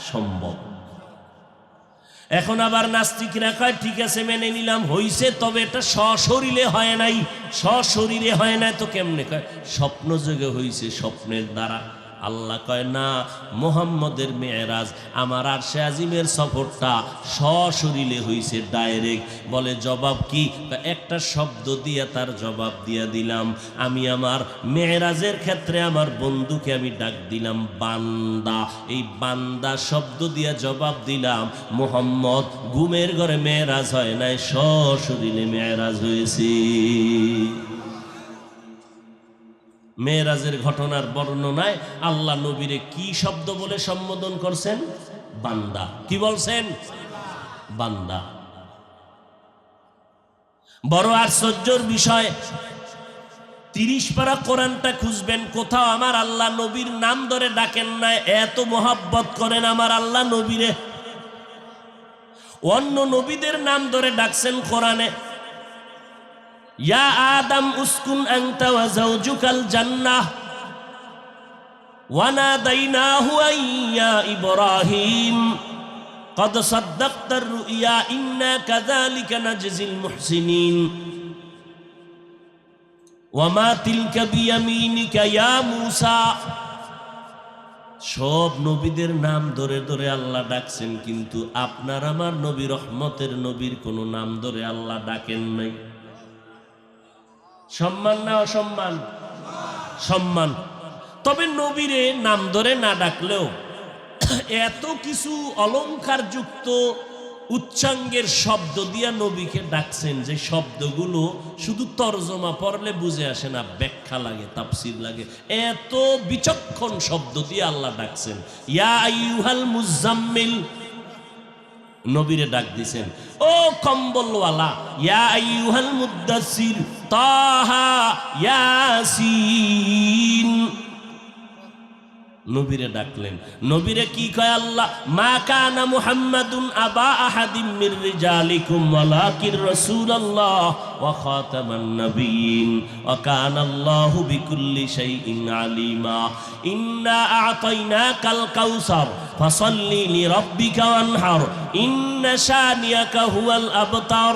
[SPEAKER 1] সম্ভব। এখন আবার নাস্তিকরা কয় ঠিক আছে মেনে নিলাম হইছে, তবে এটা সশরীরে হয় নাই। সশরীরে হয় নাই তো কেমনে? কয় স্বপ্ন যোগে হইছে, স্বপ্নের দ্বারা। আল্লাহ কয় না, মুহাম্মদের মেরাজ, আমার আরশে আজিমের সফরটা সশরীরে হইছে, ডাইরেক্ট। বলে জবাব কি? একটা শব্দ দিয়ে তার জবাব দিয়া দিলাম। আমি আমার মেরাজের ক্ষেত্রে আমার বন্ধুকে আমি ডাক দিলাম বান্দা, এই বান্দা শব্দ দিয়া জবাব দিলাম। মুহাম্মদ ঘুমের ঘরে মেরাজ হয় নাই, সশরীরে মেরাজ হয়েছে। মেরাজের ঘটনার বর্ণনায় আল্লাহ নবীরে কি শব্দ বলে সম্বোধন করছেন? বান্দা। কি বলছেন? বান্দা। বড় আশ্চর্যের বিষয়, 30 পারা কোরআনটা খুঁজবেন, কোথাও আমার আল্লাহ নবীর নাম ধরে ডাকেন না। এত মোহাব্বত করেন আমার আল্লাহ নবীরে। অন্য নবীদের নাম ধরে ডাকছেন কোরআনে। ইয়া আদম উসকুন আনতা ওয়া যাওজুকাল জান্নাহ ওয়া নাদাইনাহু ইয়া ইব্রাহিম قد صدقت الرؤيا إنا كذلك نجزي المحسنين وما تلك بيمينك يا موسى। সব নবীদের নাম ধরে ধরে আল্লাহ ডাকছেন, কিন্তু আপনার আমার নবী রহমতের নবীর কোনো নাম ধরে আল্লাহ ডাকেন নাই। সম্মান না অসম্মান? সম্মান। তবে নবীরে নাম ধরে না ডাকলেও এত কিছু অলংকার যুক্ত উচ্চাঙ্গের শব্দ দিয়া নবীকে ডাকছেন, যে শব্দগুলো শুধু তরজমা পড়লে বুঝে আসে না, ব্যাখ্যা লাগে, তাফসীর লাগে। এত বিচক্ষণ শব্দ দিয়ে আল্লাহ ডাকছেন। ইয়া আইয়ুহাল মুজাম্মিল, নবীরে ডাক দিছেন ও কম্বলওয়ালা। ইয়া আইয়ুহাল মুদ্দাসসির, তাহা ইয়াসিন, নবীরে ডাকলেন। নবীরে কি কয় আল্লাহ? মা কানা মুহাম্মাদুন আবা আহাদিম মির রিজালিকুম ওয়ালাকির রাসূলুল্লাহ ওয়া খাতামান নাবিয়্যিন ওয়া কানা আল্লাহু বিকুল্লি শাইইন আলিমা। ইন্না আ'তাইনাকাল কাউসার ফাসাল্লি লিরাব্বিকা ওয়ানহার ইন্না শানিয়াকা হুয়াল আবতার।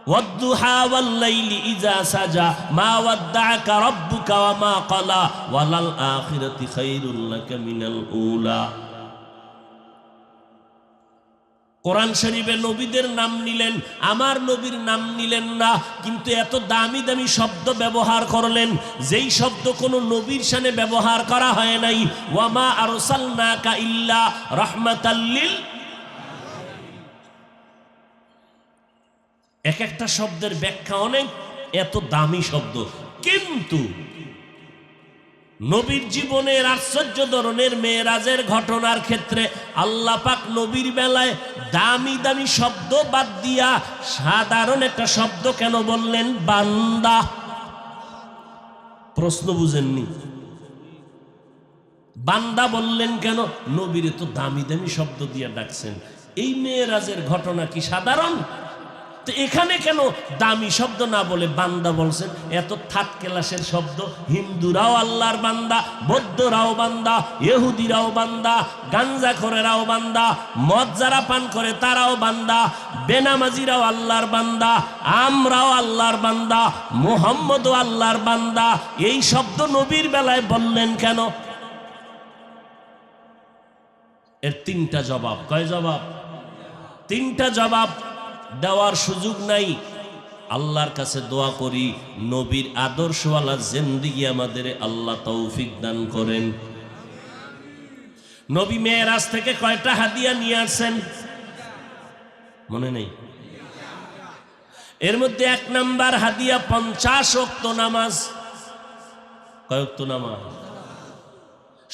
[SPEAKER 1] ওয়াদ-দুহা ওয়াল-লাইলি ইযা সাজা মা ওয়াদ্দাআকা রাব্বুকা ওয়া মা ক্বালা ওয়ালাল আখিরাতি খায়রুল লাকা মিনাল উলা। কোরআন শরীফে নবীদের নাম নিলেন, আমার নবীর নাম নিলেন না, কিন্তু এত দামি দামি শব্দ ব্যবহার করলেন যেই শব্দ কোনো নবীর শানে ব্যবহার করা হয় নাই। ওয়া মা আরসালনাকা ইল্লা রাহমাতাল লিল। এক একটা শব্দের ব্যাখ্যা অনেক, এত দামি শব্দ, কিন্তু নবীর জীবনের আশ্চর্য ধরনের মেরাজের ঘটনার ক্ষেত্রে আল্লাহ পাক নবীর বেলায় দামি দামি শব্দ বাদ দিয়া সাধারণ একটা শব্দ কেন বললেন? বান্দা। প্রশ্ন বুঝেননি? বান্দা বললেন কেন? নবীর তো দামি দামি শব্দ দিয়া ডাকছেন। এই মেরাজের ঘটনা কি সাধারণ? তো এখানে কেন দামি শব্দ না বলে বান্দা বলছেন? এত থার্ড ক্লাসের শব্দ। হিন্দুরাও আল্লাহর বান্দা, বৌদ্ধরাও বান্দা, ইহুদিরাও বান্দা, গাঞ্জাখোরেরাও বান্দা, মদ যারা পান করে তারাও বান্দা, বেনামাজিরাও আল্লাহর বান্দা, আমরাও আল্লাহর বান্দা, মুহাম্মদও আল্লাহর বান্দা। এই শব্দ নবীর বেলায় বললেন কেন? এর তিনটা জবাব। কয় জবাব? তিনটা জবাব দেওয়ার সুযোগ নাই। আল্লাহর কাছে দোয়া করি নবীর আদর্শওয়ালা জিন্দেগি আমাদের আল্লাহ তৌফিক দান করেন। নবী মেরাজ থেকে কয়টা হাদিয়া নিয়ে আসছেন মনে নেই? এর মধ্যে 1 নাম্বার হাদিয়া 50 ওয়াক্ত নামাজ। কয় ওয়াক্ত নামাজ?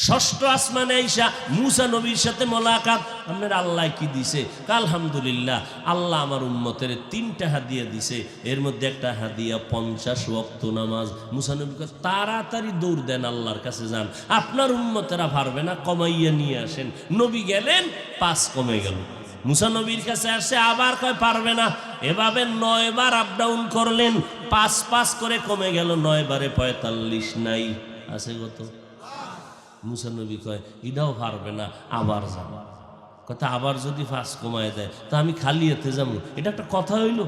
[SPEAKER 1] ষষ্ঠ আসমানে আইসা মুসা নবীর সাথে মোলাকাত। আপনার আল্লাহ কি দিছে? আলহামদুলিল্লাহ, আল্লাহ আমার উম্মতের 3টা হাদিয়া দিছে, এর মধ্যে একটা হাদিয়া 50 ওয়াক্ত নামাজ। মুসা নবী তাড়াতাড়ি দৌড় দেন, আল্লাহর কাছে যান, আপনার উম্মতেরা পারবে না, কমাইয়া নিয়ে আসেন। নবী গেলেন, 5 কমে গেল। মুসা নবীর কাছে আসে, আবার কয় পারবে না। এভাবে 9 বার আপ ডাউন করলেন, 5 করে কমে গেল। 9 বারে 45 নাই, আছে কত? মুসা নবী কয় এটাও পারবে না, আবার যাব। কথা আবার যদি 5 কমায় দেয় তা আমি খালি এতে যাবো? এটা একটা কথা হইল?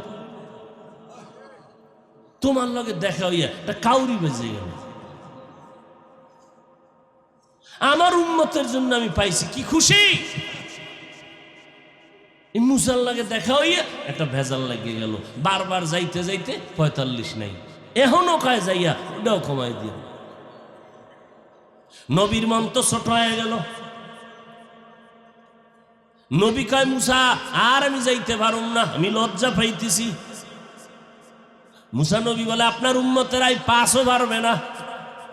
[SPEAKER 1] তোমার লগে দেখা হইয়া একটা কাউরি বেজে গেল। আমার উম্মতের জন্য আমি পাইছি, কি খুশি! এই মুসার লাগে দেখা হইয়া একটা ভেজাল লাগিয়ে গেল। বারবার যাইতে যাইতে 45 নাই, এখনো কয় যাইয়া এটাও কমায় দিয়ে। নবীর মন তো ছোট হয়ে গেল। নবী কয় মুসা আর আমি যাইতে পারুম না, আমি লজ্জা পাইতেছি। মুসা নবী বলে আপনার উম্মতেরাই 5ও পারবে না।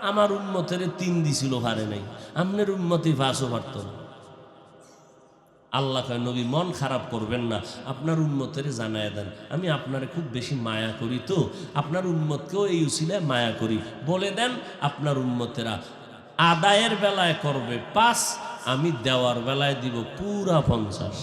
[SPEAKER 1] আমার উম্মতের 3 দিছিল, পারে নাই। আপনার উম্মতে 5ও পারত না। আল্লাহ কয় নবী মন খারাপ করবেন না, আপনার উম্মতের জানায় দেন আমি আপনারে খুব বেশি মায়া করি, তো আপনার উম্মতকেও এই উসিলায় মায়া করি। বলে দেন আপনার উম্মতেরা আদায়ের বেলায় করবে 5, আমি দেওয়ার বেলায় দিব পুরা 50।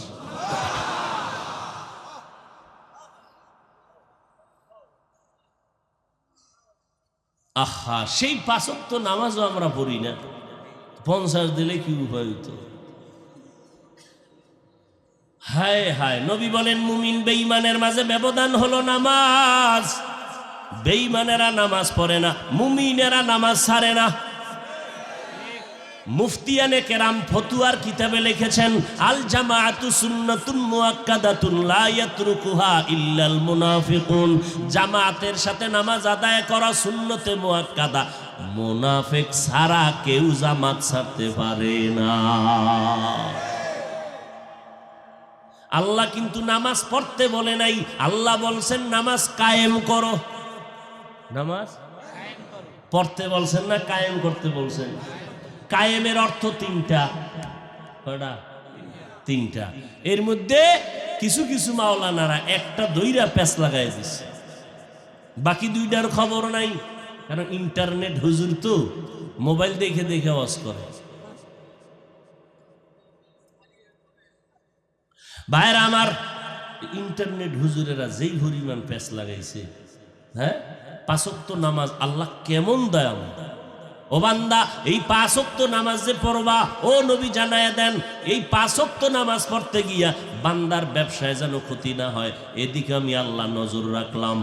[SPEAKER 1] আহা, সেই 5 ওয়াক্ত নামাজও আমরা পড়ি না, 50 দিলে কি উপায় হইতো? হায় হায়। নবী বলেন মুমিন বেঈমানের মাঝে ব্যবধান হলো নামাজ। বেঈমানেরা নামাজ পড়ে না, মুমিনেরা নামাজ ছাড়ে না। মুফতিয়ানে কেরাম ফতুয়ার কিতাবে লিখেছেন আল জামাআতু সুন্নাতুন মুআক্কাদাতুন লা ইয়াতরুকুহা ইল্লাল মুনাফিকুন। জামাতের সাথে নামাজ আদায় করা সুন্নতে মুআক্কাদা, মুনাফিক ছাড়া কেউ জামাত ছাড়তে পারে না। আল্লাহ কিন্তু নামাজ পড়তে বলে নাই, আল্লাহ বলছেন নামাজ কায়েম করো। নামাজ পড়তে বলছেন না, কায়েম করতে বলছেন। কায়েমের অর্থ 3টা। কয়টা? 3টা। এর মধ্যে কিছু কিছু মাওলানারা একটা দইরা প্যাচ লাগাই দিচ্ছে, বাকি 2টার খবর নাই। কারণ ইন্টারনেট হুজুর তো মোবাইল দেখে দেখে ওয়াজ করে। ভাইরা আমার, ইন্টারনেট হুজুরেরা যেই পরিমাণ প্যাচ লাগাইছে, হ্যাঁ 5 ওয়াক্ত নামাজ আল্লাহ কেমন দয়াময়। ও বান্দা, এই 5 ওয়াক্ত নামাজ যে পড়বা, ও নবী জানায়া দেন, এই 5 ওয়াক্ত নামাজ পড়তে গিয়া বান্দার ব্যবসায় যেন ক্ষতি না হয়, এদিকে আমি আল্লাহ নজর রাখলাম।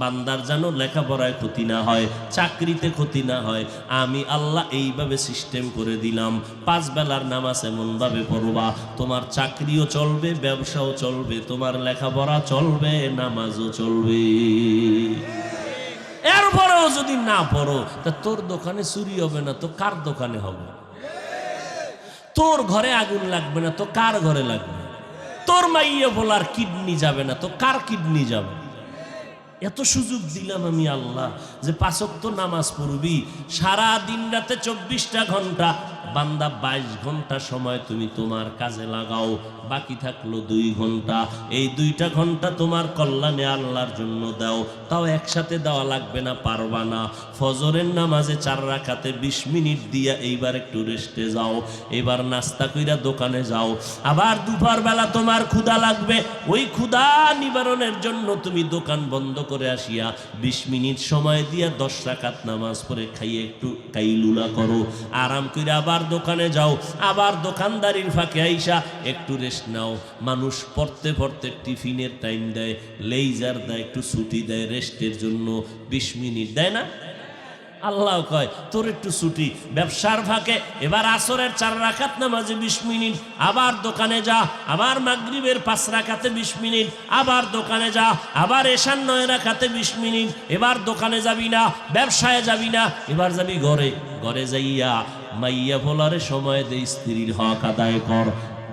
[SPEAKER 1] বান্দার যেন লেখাপড়ায় ক্ষতি না হয়, চাকরিতে ক্ষতি না হয়, আমি আল্লাহ এইভাবে সিস্টেম করে দিলাম। 5 বেলার নামাজ এমনভাবে পড়বা, তোমার চাকরিও চলবে, ব্যবসাও চলবে, তোমার লেখাপড়া চলবে, নামাজও চলবে। এরপরেও যদি না পড়ো, তা তোর দোকানে চুরি হবে না তো কার দোকানে হবে? তোর ঘরে আগুন লাগবে না তো কার ঘরে লাগবে? তোর মাইয়া বলার কিডনি যাবে না তো কার কিডনি যাবে? এত সুযোগ দিলাম আমি আল্লাহ যে 5 ওয়াক্ত নামাজ পড়বি, সারা দিন রাতে 24টা ঘন্টা, বান্দা 22 ঘন্টা সময় তুমি তোমার কাজে লাগাও, বাকি থাকলো 2 ঘন্টা। এই 2টা ঘন্টা তোমার কল্যাণে আল্লাহর জন্য দাও। তাও একসাথে দেওয়া লাগবে না, পারবা না। ফজরের নামাজে 4 রাকাতে 20 মিনিট দিয়া এইবার একটু রেস্টে যাও, এবার নাস্তা কইরা দোকানে যাও। আবার দুপুর বেলা তোমার ক্ষুধা লাগবে, ওই ক্ষুধা নিবারণের জন্য তুমি দোকান বন্ধ করে আসিয়া 20 মিনিট সময় দিয়া 10 রাকাত নামাজ পড়ে খাইয়ে একটু কাইলুলা করো, আরাম কইরা আবার দোকানে যাও। আবার দোকানদারির ফাঁকে আইসা একটু রেস্ট নাও। মানুষ পড়তে পড়তে টিফিনের টাইম দেয়, লেইজার দেয়, একটু ছুটি দেয় রেস্টের জন্য, 20 মিনিট দেয় না? আল্লাহ কয় তোর একটু ছুটি। ব্যবসার ফাঁকে এবার আসরের 4 রাকাত নামাজে 20 মিনিট, আবার দোকানে যা। আবার মাগরিবের 5 রাকাতে 20 মিনিট, আবার দোকানে যা। আবার এশার 9 রাকাতে 20 মিনিট, এবার দোকানে যাবি না, ব্যবসায় যাবি না, এবার যাবি ঘরে। ঘরে যাইয়া মাইয়া ভোলারে সময় দে, স্ত্রীর হক আদায় কর।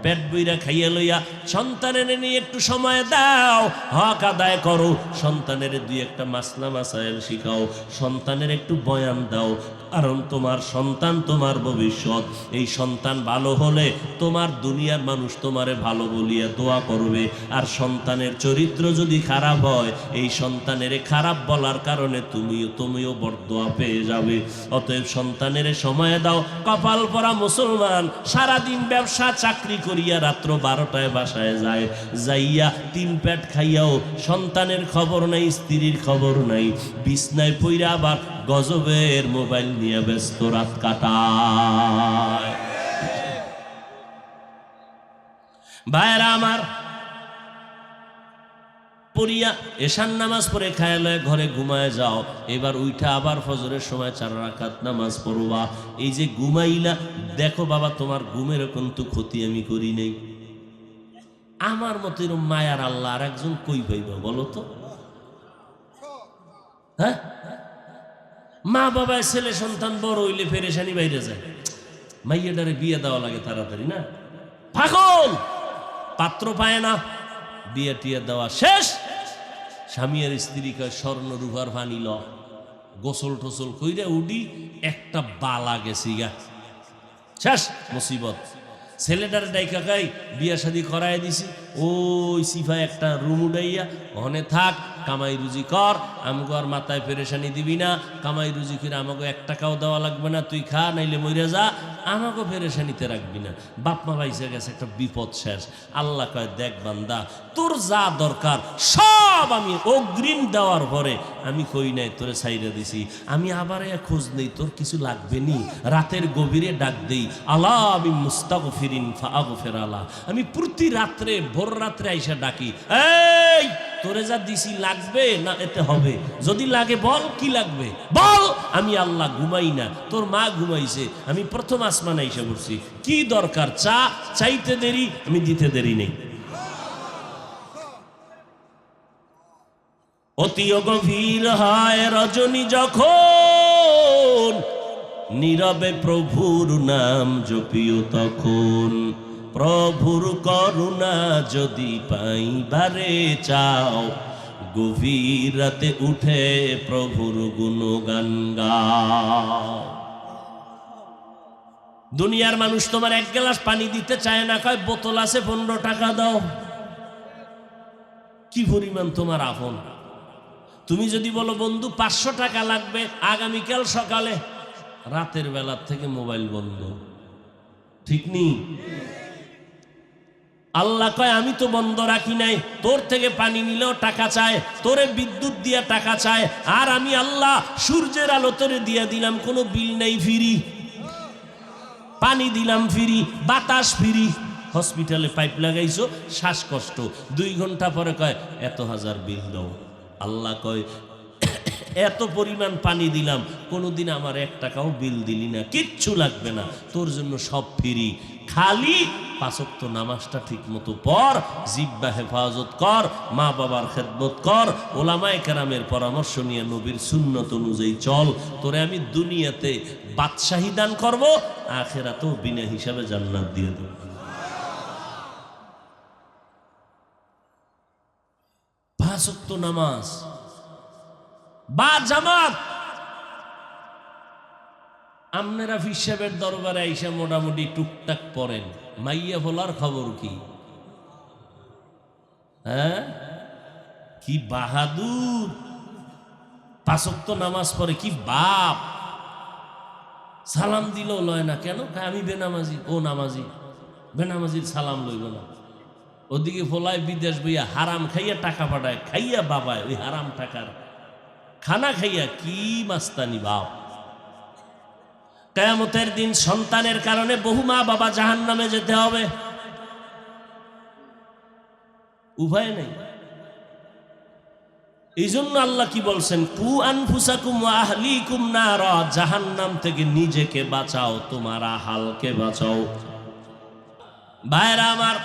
[SPEAKER 1] পেট বইরা খাইয়া লইয়া সন্তানের নিয়ে একটু সময় দাও, হক আদায় করো। সন্তানের 2-1টা মাসলা মাসাইল শিখাও, সন্তানের একটু বয়ান দাও, কারণ তোমার সন্তান তোমার ভবিষ্যৎ। এই সন্তান ভালো হলে তোমার দুনিয়ার মানুষ তোমারে ভালো বলিয়া দোয়া করবে, আর সন্তানের চরিত্র যদি খারাপ হয়, এই সন্তানের খারাপ বলার কারণে তুমিও বরদোয়া পেয়ে যাবে। অতএব সন্তানের সময় দাও। কপাল পরা মুসলমান সারাদিন ব্যবসা চাকরি করিয়া রাত্র 12টায় বাসায় যায়, যাইয়া 3 পেট খাইয়াও সন্তানের খবর নাই, স্ত্রীর খবর নাই, বিছনায় পইরা আবার গজবের মোবাইল নিয়ে ব্যস্ত রাত কাটায়। ভাইরা আমার, পড়িয়া এশার নামাজ পড়ে খায়ালয় ঘরে ঘুমায় যাও। এবার উইঠা আবার ফজরের সময় 4 রাকাত নামাজ পড়বা। এই যে ঘুমাইলা, দেখো বাবা তোমার ঘুমের কিন্তু ক্ষতি আমি করি নাই। আমার মতো এরকম মায়ার আল্লাহ আর একজন কই পাইবা বলো তো? হ্যাঁ, মা বাবায় ছেলে সন্তান বড় হইলে পেরেশানি বাইরে যায়, মাইয়াটারে বিয়ে দেওয়া লাগে তাড়াতাড়ি না, পাগল, পাত্র পায় না, বিয়ে টিয়ে দেওয়া শেষ। স্বামী আর স্ত্রী কয় স্বর্ণ রূপার পানি ল, গোসল টোসল কইরা উডি, একটা বালা গেছি গা, শেষ মুসিবত। ছেলেটার ডাইকা কাই বিয়া শাদি করাই দিছি, ওই সিফা একটা রুম উডাইয়া ওখানে থাক, কামাই রুজি কর, আমাকে আর মাথায় পেরেশানি দিবি না, কামাই রুজি করে আমাকে 1 টাকাও দেওয়া লাগবে না, তুই খা নাইলে মইরা যা, আমাকে পেরেশানিতে রাখবি না। বাপ মা বাইসে গেছে, একটা বিপদ শেষ। আল্লাহ কয় দেখ বান্দা, তোর যা দরকার সব আমি অগ্রিম দেওয়ার পরে আমি কই নাই তোরে ছাইরা দিছি, আমি আবার খোঁজ নেই তোর কিছু লাগবে নি, রাতের গভীরে ডাক দেই, আল্লাহ আমি মুস্তাগফিরিন ফাগফির আলা, আমি প্রতি রাত্রে ভোর রাত্রে আইসা ডাকি, এই তোরে যা দিছি লাগবে না এতে হবে, যদি লাগে বল কি লাগবে বল। আমি আল্লাহ ঘুমাই না, তোর মা ঘুমাইছে, আমি প্রথম আসমানে এসে পড়ছি, কি দরকার চা, চাইতে দেরি, আমি দিতে দেরি নেই। অতি গভীর হয় রজনী যখন, নীরবে প্রভুর নাম জপিও তখন, প্রভুর করুণা যদি পাইবারে চাও, গভীর রাতে উঠে প্রভুর গুণগান গাও। দুনিয়ার মানুষ তোমার 1 গ্লাস পানি দিতে চায় না, কয় বোতল আছে 15 টাকা দাও। কি পরিমাণ তোমার আপন। তুমি যদি বলো বন্ধু 500 টাকা লাগবে আগামীকাল সকালে, রাতের বেলার থেকে মোবাইল বন্ধ, ঠিক নেই? আল্লাহ কয় আমি তো বন্ধ রাখি নাই, তোর থেকে পানি নিলেও টাকা চায়, তোরে বিদ্যুৎ দিয়া টাকা চায়, আর আমি আল্লাহ সূর্যের আলো তোরে দিয়া দিলাম, কোনো বিল নেই, ফ্রি। পানি দিলাম ফ্রি, বাতাস ফ্রি। হসপিটালে পাইপ লাগাইছো, শ্বাসকষ্ট, 2 ঘন্টা পরে কয় এত হাজার বিল দাও। আল্লাহ কয় এত পরিমাণ পানি দিলাম, কোনোদিন আমার 1 টাকাও বিল দিলি না, কিচ্ছু লাগবে না, তোর জন্য সব ফ্রি, খালি 5 ওয়াক্ত নামাজটা ঠিক মতো পড়, জিহ্বা হেফাজত কর, মা বাবার খেদমত কর, ওলামায়ে কেরামের পরামর্শ নিয়ে নবীর সুন্নত অনুযায়ী চল, তোরে আমি দুনিয়াতে বাদশাহী দান করব, আখিরাতেও বিনা হিসাবে জান্নাত দিয়ে দেব। 5 ওয়াক্ত নামাজ বা জামাত। আপনারা ফির সাহেবের দরবারে আইসা মোটামুটি টুকটাক পড়েন, মাইয়া বলার খবর কি? হ্যাঁ, কি বাহাদুর! 5 ওয়াক্ত নামাজ পড়ে, কি বাপ! সালাম দিলেও লয় না, কেন? আমি বেনামাজি। ও নামাজি, বেনামাজির সালাম লইব না। ওদিকে ফলায় বিদেশ বইয়া হারাম খাইয়া টাকা পাঠায়, খাইয়া বাবায় ওই হারাম টাকার খানা খাইয়া, কি মাস্তানি বাপ! কিয়ামতের দিন সন্তানের কারণে বহু মা বাবা জাহান্নামে যেতে হবে, উপায় নেই। এই জন্য আল্লাহ কি বলছেন? কু আনফুসাকুম ওয়া আহলিকুম নারা, জাহান্নাম থেকে নিজেকে বাঁচাও, তোমার আহালকে বাঁচাও। ভাইরা আমার,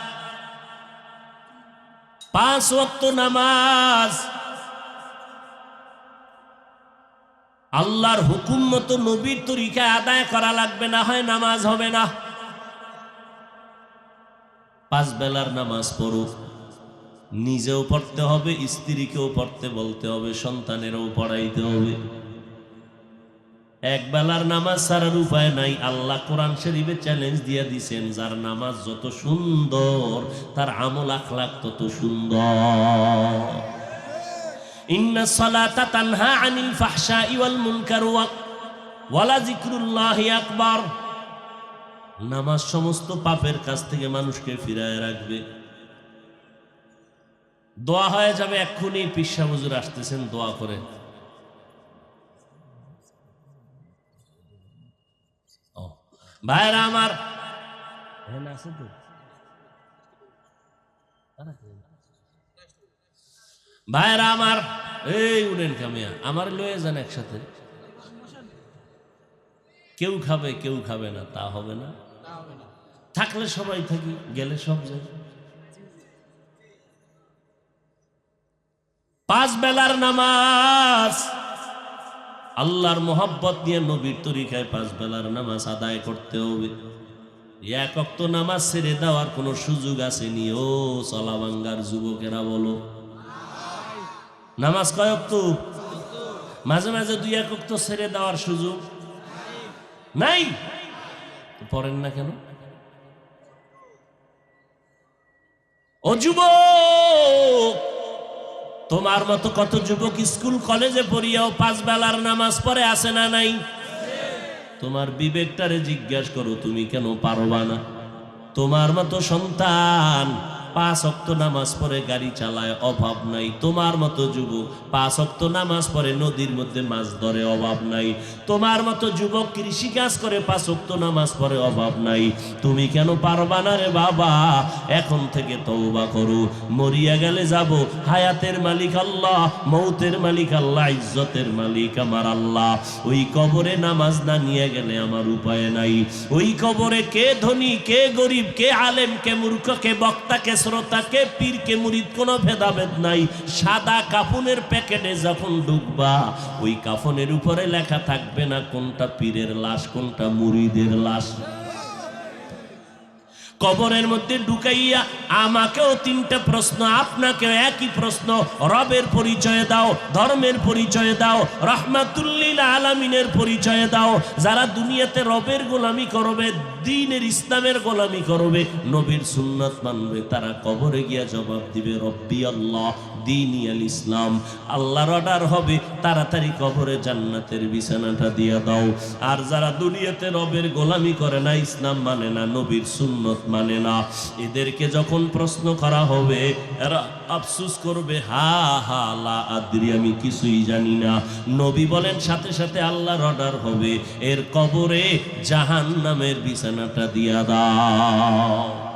[SPEAKER 1] 5 ওয়াক্ত নামাজ আল্লাহর হুকুম মতো নবীর তরিকায় আদায় করা লাগবে, না হয় নামাজ হবে না। 5 বেলার নামাজ পড়ো, নিজেও পড়তে হবে, স্ত্রীকেও পড়তে বলতে হবে, সন্তানেরও পড়াইতে হবে। 1 বেলার নামাজ ছাড়ার উপায় নাই। আল্লাহ কোরআন শরীফে চ্যালেঞ্জ দিয়ে দিয়েছেন, যার নামাজ যত সুন্দর তার আমল আখলাক তত সুন্দর। ইন্না সালাতা তানহা আনিল ফাহশাই ওয়াল মুনকার ওয়া লাযিকরুল্লাহি আকবার। নামাজ সমস্ত পাপের কাছ থেকে মানুষকে ফিরায় রাখবে। দোয়া হয়ে যাবে এক্ষুনি, পীর সাহেব হুজুর আসতেছেন, দোয়া করে। ভাইরা আমার, ভাইরা আমার, এই উঠেন কামিয়া, আমার লয়ে যান একসাথে। কেউ খাবে কেউ খাবে না, তা হবে না। থাকলে সবাই থাকি, গেলে সব যায়। 5 বেলার নামাজ আল্লাহর মোহাব্বত নিয়ে নবীর তরিকায় 5 বেলার নামাজ আদায় করতে হবে। 1 ওয়াক্ত নামাজ ছেড়ে দেওয়ার কোনো সুযোগ আসেনি? ও চলাবাঙ্গার যুবকেরা বলো, নামাজ কয় ওয়াক্ত? মাঝে মাঝে 2-1 ওয়াক্ত ছেড়ে দেওয়ার সুযোগ নাই? পড়েন না কেন? ও যুবক, তোমার মতো কত যুবক স্কুল কলেজে পড়িয়াও 5 বেলার নামাজ পড়ে, আছে না নাই? তোমার বিবেকটারে জিজ্ঞাসা করো, তুমি কেন পারবা না? তোমার মতো সন্তান 5 ওয়াক্ত নামাজ পড়ে গাড়ি চালায়, অভাব নাই। তোমার মতো যুবক 5 ওয়াক্ত নামাজ পড়ে নদীর মধ্যে মাছ ধরে, অভাব নাই। তোমার মতো যুবক কৃষি কাজ করে, 5 ওয়াক্ত নামাজ পড়ে, অভাব নাই। তুমি কেন পারবা না রে বাবা? এখন থেকে তওবা করো। মরিয়া গেলে যাব, হায়াতের মালিক আল্লাহ, মৌতের মালিক আল্লাহ, ইজ্জতের মালিক আমার আল্লাহ। ওই কবরে নামাজ না নিয়ে গেলে আমার উপায় নাই। ওই কবরে কে ধনী, কে গরিব, কে আলেম, কে মূর্খ, কে বক্তা, কে শ্রোতা, কে পীর, কে মুরিদ, কোনো ভেদাভেদ নাই। সাদা কাফনের প্যাকেটে যখন ঢুকবা, ওই কাফনের উপরে লেখা থাকবে না কোনটা পীরের লাশ, কোনটা মুরিদের লাশ। কবরের মধ্যে ঢুকাইয়া আমাকেও 3টা প্রশ্ন, আপনাকেও একই প্রশ্ন। রবের পরিচয় দাও, ধর্মের পরিচয় দাও, রাহমাতুল্লিল আলামিনের পরিচয় দাও। যারা দুনিয়াতে রবের গোলামি করবে, দ্বীনের ইসলামের গোলামি করবে, নবীর সুন্নাত মানবে, তারা কবরে গিয়া জবাব দিবে রব্বি আল্লাহ, দ্বীনি আল ইসলাম। আল্লাহর অর্ডার হবে, তাড়াতাড়ি কবরে জান্নাতের বিছানাটা দিয়া দাও। আর যারা দুনিয়াতে রবের গোলামি করে না, ইসলাম মানে না, নবীর সুন্নত মানে না। এদেরকে যখন প্রশ্ন করা হবে এরা আফসোস করবে, হা হা লা আদ্রি, আমি কিছুই জানি না। নবী বলেন সাথে সাথে আল্লাহর অর্ডার হবে, এর কবরে জাহান্নামের বিছানাটা দিয়া দাও।